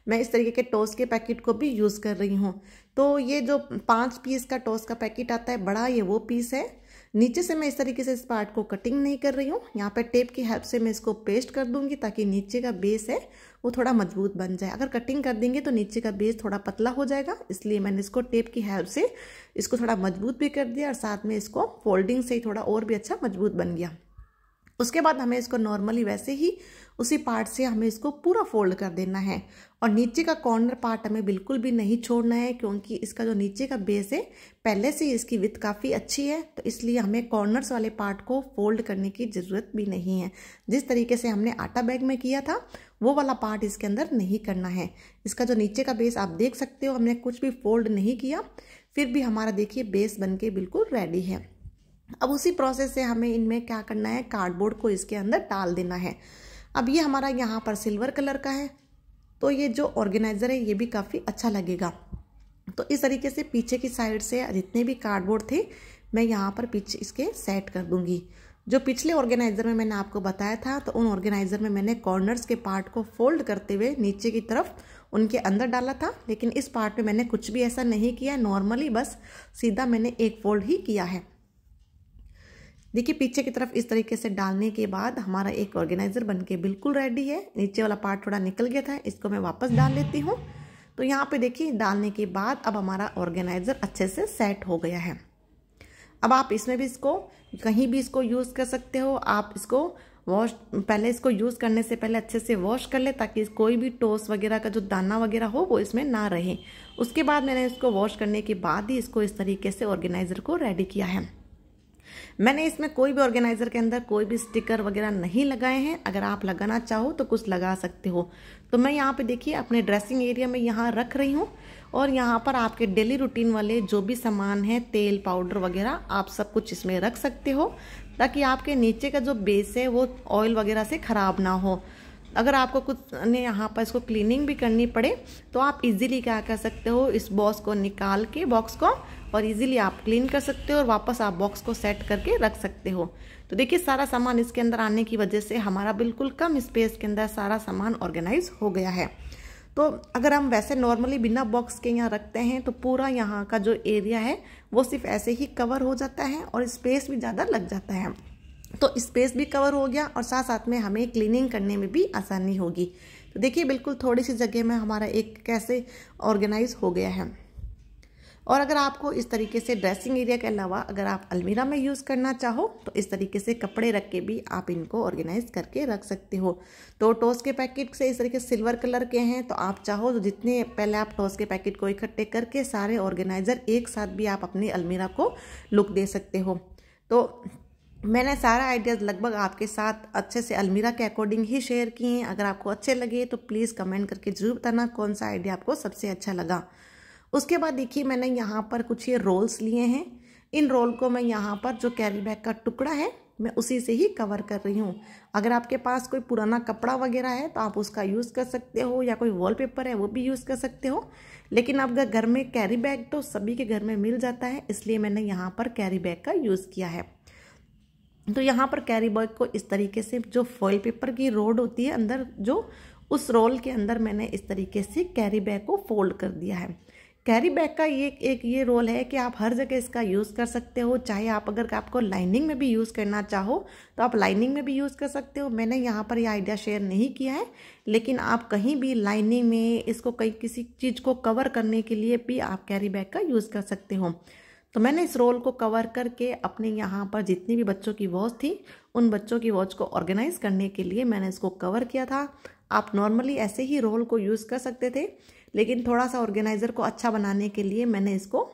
मैं इस तरीके के टोस्ट के पैकेट को भी यूज़ कर रही हूँ। तो ये जो 5 पीस का टोस्ट का पैकेट आता है बड़ा, ये वो पीस है। नीचे से मैं इस तरीके से इस पार्ट को कटिंग नहीं कर रही हूँ, यहाँ पे टेप की हेल्प से मैं इसको पेस्ट कर दूंगी ताकि नीचे का बेस है वो थोड़ा मजबूत बन जाए। अगर कटिंग कर देंगे तो नीचे का बेस थोड़ा पतला हो जाएगा, इसलिए मैंने इसको टेप की हेल्प से इसको थोड़ा मजबूत भी कर दिया और साथ में इसको फोल्डिंग से ही थोड़ा और भी अच्छा मजबूत बन गया। उसके बाद हमें इसको नॉर्मली वैसे ही उसी पार्ट से हमें इसको पूरा फोल्ड कर देना है, और नीचे का कॉर्नर पार्ट हमें बिल्कुल भी नहीं छोड़ना है, क्योंकि इसका जो नीचे का बेस है पहले से ही इसकी विड्थ काफ़ी अच्छी है, तो इसलिए हमें कॉर्नर्स वाले पार्ट को फोल्ड करने की ज़रूरत भी नहीं है। जिस तरीके से हमने आटा बैग में किया था वो वाला पार्ट इसके अंदर नहीं करना है। इसका जो नीचे का बेस आप देख सकते हो, हमने कुछ भी फोल्ड नहीं किया, फिर भी हमारा देखिए बेस बन के बिल्कुल रेडी है। अब उसी प्रोसेस से हमें इनमें क्या करना है, कार्डबोर्ड को इसके अंदर डाल देना है। अब ये हमारा यहाँ पर सिल्वर कलर का है, तो ये जो ऑर्गेनाइजर है ये भी काफ़ी अच्छा लगेगा। तो इस तरीके से पीछे की साइड से जितने भी कार्डबोर्ड थे मैं यहाँ पर पीछे इसके सेट कर दूंगी। जो पिछले ऑर्गेनाइजर में मैंने आपको बताया था, तो उन ऑर्गेनाइजर में मैंने कॉर्नर्स के पार्ट को फोल्ड करते हुए नीचे की तरफ उनके अंदर डाला था, लेकिन इस पार्ट में मैंने कुछ भी ऐसा नहीं किया, नॉर्मली बस सीधा मैंने एक फोल्ड ही किया है। देखिए पीछे की तरफ इस तरीके से डालने के बाद हमारा एक ऑर्गेनाइजर बनके बिल्कुल रेडी है। नीचे वाला पार्ट थोड़ा निकल गया था, इसको मैं वापस डाल लेती हूँ। तो यहाँ पे देखिए डालने के बाद अब हमारा ऑर्गेनाइजर अच्छे से सेट हो गया है। अब आप इसमें भी इसको कहीं भी इसको यूज़ कर सकते हो। आप इसको पहले इसको यूज़ करने से पहले अच्छे से वॉश कर ले, ताकि कोई भी टोस्ट वगैरह का जो दाना वगैरह हो वो इसमें ना रहे। उसके बाद मैंने इसको वॉश करने के बाद ही इसको इस तरीके से ऑर्गेनाइजर को रेडी किया है। मैंने इसमें कोई भी ऑर्गेनाइजर के अंदर कोई भी स्टिकर वगैरह नहीं लगाए हैं, अगर आप लगाना चाहो तो कुछ लगा सकते हो। तो मैं यहाँ पे देखिए अपने ड्रेसिंग एरिया में यहाँ रख रही हूँ, और यहाँ पर आपके डेली रूटीन वाले जो भी सामान है, तेल पाउडर वगैरह, आप सब कुछ इसमें रख सकते हो, ताकि आपके नीचे का जो बेस है वो ऑयल वगैरह से ख़राब ना हो। अगर आपको कुछ ने यहाँ पर इसको क्लीनिंग भी करनी पड़े तो आप इजीली क्या कर सकते हो, इस बॉक्स को निकाल के बॉक्स को और इजीली आप क्लीन कर सकते हो और वापस आप बॉक्स को सेट करके रख सकते हो। तो देखिए सारा सामान इसके अंदर आने की वजह से हमारा बिल्कुल कम स्पेस के अंदर सारा सामान ऑर्गेनाइज हो गया है। तो अगर हम वैसे नॉर्मली बिना बॉक्स के यहाँ रखते हैं तो पूरा यहाँ का जो एरिया है वो सिर्फ ऐसे ही कवर हो जाता है और स्पेस भी ज़्यादा लग जाता है। तो स्पेस भी कवर हो गया और साथ साथ में हमें क्लीनिंग करने में भी आसानी होगी। तो देखिए बिल्कुल थोड़ी सी जगह में हमारा एक कैसे ऑर्गेनाइज हो गया है। और अगर आपको इस तरीके से ड्रेसिंग एरिया के अलावा अगर आप अलमीरा में यूज़ करना चाहो तो इस तरीके से कपड़े रख के भी आप इनको ऑर्गेनाइज करके रख सकते हो। तो टॉस के पैकेट से इस तरीके से सिल्वर कलर के हैं, तो आप चाहो तो जितने पहले आप टॉस के पैकेट को इकट्ठे करके सारे ऑर्गेनाइजर एक साथ भी आप अपनी अलमीरा को लुक दे सकते हो। तो मैंने सारा आइडियाज़ लगभग आपके साथ अच्छे से अलमीरा के अकॉर्डिंग ही शेयर किए हैं। अगर आपको अच्छे लगे तो प्लीज़ कमेंट करके जरूर बताना कौन सा आइडिया आपको सबसे अच्छा लगा। उसके बाद देखिए मैंने यहाँ पर कुछ ये रोल्स लिए हैं। इन रोल को मैं यहाँ पर जो कैरी बैग का टुकड़ा है मैं उसी से ही कवर कर रही हूँ। अगर आपके पास कोई पुराना कपड़ा वगैरह है तो आप उसका यूज़ कर सकते हो, या कोई वॉलपेपर है वो भी यूज़ कर सकते हो। लेकिन अब घर में कैरी बैग तो सभी के घर में मिल जाता है, इसलिए मैंने यहाँ पर कैरी बैग का यूज़ किया है। तो यहाँ पर कैरी बैग को इस तरीके से जो फॉइल पेपर की रोल होती है अंदर, जो उस रोल के अंदर मैंने इस तरीके से कैरी बैग को फोल्ड कर दिया है। कैरी बैग का ये रोल है कि आप हर जगह इसका यूज़ कर सकते हो। चाहे आप अगर आपको लाइनिंग में भी यूज़ करना चाहो तो आप लाइनिंग में भी यूज़ कर सकते हो। मैंने यहाँ पर ये आइडिया शेयर नहीं किया है, लेकिन आप कहीं भी लाइनिंग में इसको कहीं किसी चीज़ को कवर करने के लिए भी आप कैरी बैग का यूज़ कर सकते हो। तो मैंने इस रोल को कवर करके अपने यहाँ पर जितनी भी बच्चों की वॉच थी उन बच्चों की वॉच को ऑर्गेनाइज करने के लिए मैंने इसको कवर किया था। आप नॉर्मली ऐसे ही रोल को यूज़ कर सकते थे, लेकिन थोड़ा सा ऑर्गेनाइज़र को अच्छा बनाने के लिए मैंने इसको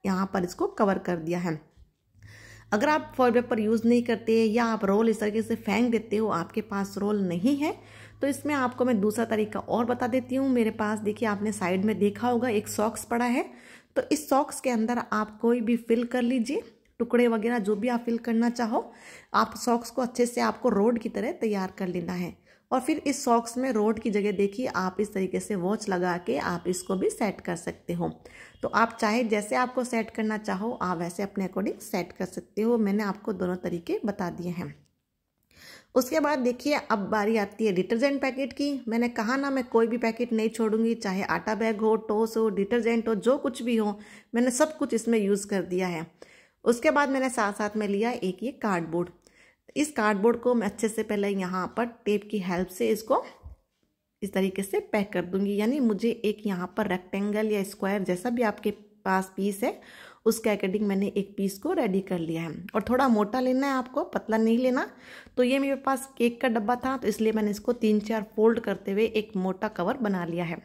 यहाँ पर इसको कवर कर दिया है। अगर आप फॉइल पेपर यूज़ नहीं करते या आप रोल इस तरीके से फेंक देते हो, आपके पास रोल नहीं है, तो इसमें आपको मैं दूसरा तरीका और बता देती हूँ। मेरे पास देखिए, आपने साइड में देखा होगा एक सॉक्स पड़ा है, तो इस सॉक्स के अंदर आप कोई भी फिल कर लीजिए, टुकड़े वगैरह जो भी आप फिल करना चाहो। आप सॉक्स को अच्छे से आपको रोड की तरह तैयार कर लेना है और फिर इस सॉक्स में रोड की जगह देखिए आप इस तरीके से वॉच लगा के आप इसको भी सेट कर सकते हो। तो आप चाहे जैसे आपको सेट करना चाहो आप वैसे अपने अकॉर्डिंग सेट कर सकते हो। मैंने आपको दोनों तरीके बता दिए हैं। उसके बाद देखिए, अब बारी आती है डिटर्जेंट पैकेट की। मैंने कहा ना, मैं कोई भी पैकेट नहीं छोड़ूंगी, चाहे आटा बैग हो, टॉस हो, डिटर्जेंट हो, जो कुछ भी हो, मैंने सब कुछ इसमें यूज़ कर दिया है। उसके बाद मैंने साथ साथ में लिया एक ये कार्डबोर्ड। इस कार्डबोर्ड को मैं अच्छे से पहले यहाँ पर टेप की हेल्प से इसको इस तरीके से पैक कर दूंगी। यानी मुझे एक यहाँ पर रेक्टेंगल या स्क्वायर जैसा भी आपके पास पीस है उसके अकॉर्डिंग मैंने एक पीस को रेडी कर लिया है। और थोड़ा मोटा लेना है आपको, पतला नहीं लेना। तो ये मेरे पास केक का डब्बा था, तो इसलिए मैंने इसको 3-4 फोल्ड करते हुए एक मोटा कवर बना लिया है।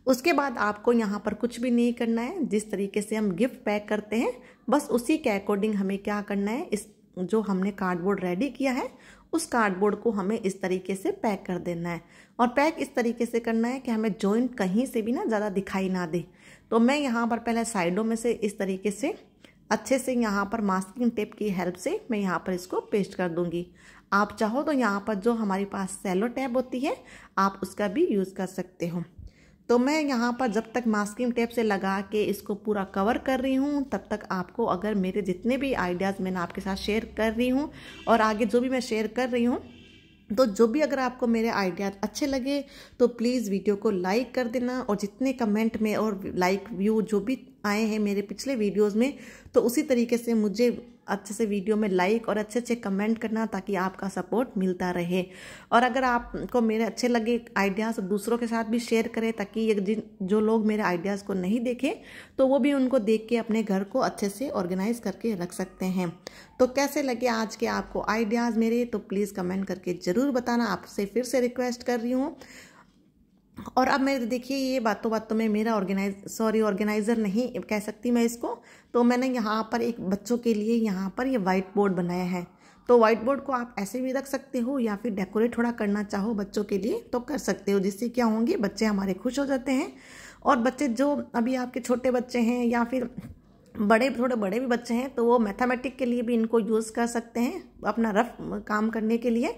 उसके बाद आपको यहाँ पर कुछ भी नहीं करना है। जिस तरीके से हम गिफ्ट पैक करते हैं बस उसी के अकॉर्डिंग हमें क्या करना है, इस जो हमने कार्डबोर्ड रेडी किया है उस कार्डबोर्ड को हमें इस तरीके से पैक कर देना है। और पैक इस तरीके से करना है कि हमें जॉइंट कहीं से भी ना ज़्यादा दिखाई ना दे। तो मैं यहाँ पर पहले साइडों में से इस तरीके से अच्छे से यहाँ पर मास्किंग टेप की हेल्प से मैं यहाँ पर इसको पेस्ट कर दूँगी। आप चाहो तो यहाँ पर जो हमारे पास सेलो टेप होती है आप उसका भी यूज़ कर सकते हो। तो मैं यहाँ पर जब तक मास्किंग टेप से लगा के इसको पूरा कवर कर रही हूँ तब तक आपको, अगर मेरे जितने भी आइडियाज़ मैंने आपके साथ शेयर कर रही हूँ और आगे जो भी मैं शेयर कर रही हूँ, तो जो भी अगर आपको मेरे आइडियाज़ अच्छे लगे तो प्लीज़ वीडियो को लाइक कर देना। और जितने कमेंट में और लाइक व्यू जो भी आए हैं मेरे पिछले वीडियोज़ में, तो उसी तरीके से मुझे अच्छे से वीडियो में लाइक और अच्छे अच्छे कमेंट करना ताकि आपका सपोर्ट मिलता रहे। और अगर आपको मेरे अच्छे लगे आइडियाज़ दूसरों के साथ भी शेयर करें ताकि ये जो लोग मेरे आइडियाज़ को नहीं देखें तो वो भी उनको देख के अपने घर को अच्छे से ऑर्गेनाइज करके रख सकते हैं। तो कैसे लगे आज के आपको आइडियाज़ मेरे, तो प्लीज़ कमेंट करके ज़रूर बताना। आपसे फिर से रिक्वेस्ट कर रही हूँ। और अब मैं देखिए, ये बातों बातों में मेरा ऑर्गेनाइज़र नहीं कह सकती मैं इसको। तो मैंने यहाँ पर एक बच्चों के लिए यहाँ पर ये वाइट बोर्ड बनाया है। तो वाइट बोर्ड को आप ऐसे भी रख सकते हो या फिर डेकोरेट थोड़ा करना चाहो बच्चों के लिए तो कर सकते हो, जिससे क्या होंगे बच्चे हमारे खुश हो जाते हैं। और बच्चे जो अभी आपके छोटे बच्चे हैं या फिर थोड़े बड़े भी बच्चे हैं तो वो मैथमेटिक के लिए भी इनको यूज़ कर सकते हैं अपना रफ काम करने के लिए।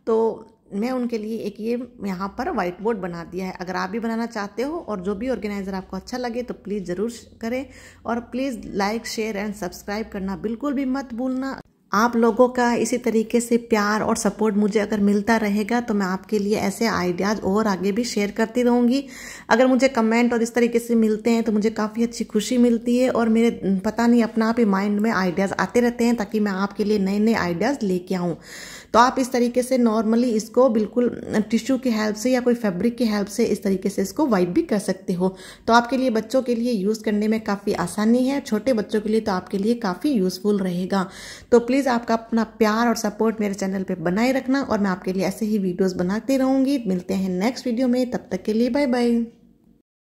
तो मैं उनके लिए एक ये यहाँ पर वाइट बोर्ड बना दिया है। अगर आप भी बनाना चाहते हो और जो भी ऑर्गेनाइज़र आपको अच्छा लगे तो प्लीज़ ज़रूर करें। और please like, share and subscribe करना बिल्कुल भी मत भूलना। आप लोगों का इसी तरीके से प्यार और सपोर्ट मुझे अगर मिलता रहेगा तो मैं आपके लिए ऐसे आइडियाज़ और आगे भी शेयर करती रहूँगी। अगर मुझे कमेंट और इस तरीके से मिलते हैं तो मुझे काफ़ी अच्छी खुशी मिलती है और मेरे पता नहीं अपना आप ही माइंड में आइडियाज़ आते रहते हैं ताकि मैं आपके लिए नए नए आइडियाज़ लेके आऊँ। तो आप इस तरीके से नॉर्मली इसको बिल्कुल टिश्यू की हेल्प से या कोई फैब्रिक की हेल्प से इस तरीके से इसको वाइप भी कर सकते हो। तो आपके लिए बच्चों के लिए यूज़ करने में काफ़ी आसानी है, छोटे बच्चों के लिए तो आपके लिए काफ़ी यूज़फुल रहेगा। तो प्लीज़ आपका अपना प्यार और सपोर्ट मेरे चैनल पे बनाए रखना और मैं आपके लिए ऐसे ही वीडियोस बनाती रहूँगी। मिलते हैं नेक्स्ट वीडियो में, तब तक के लिए बाय बाय।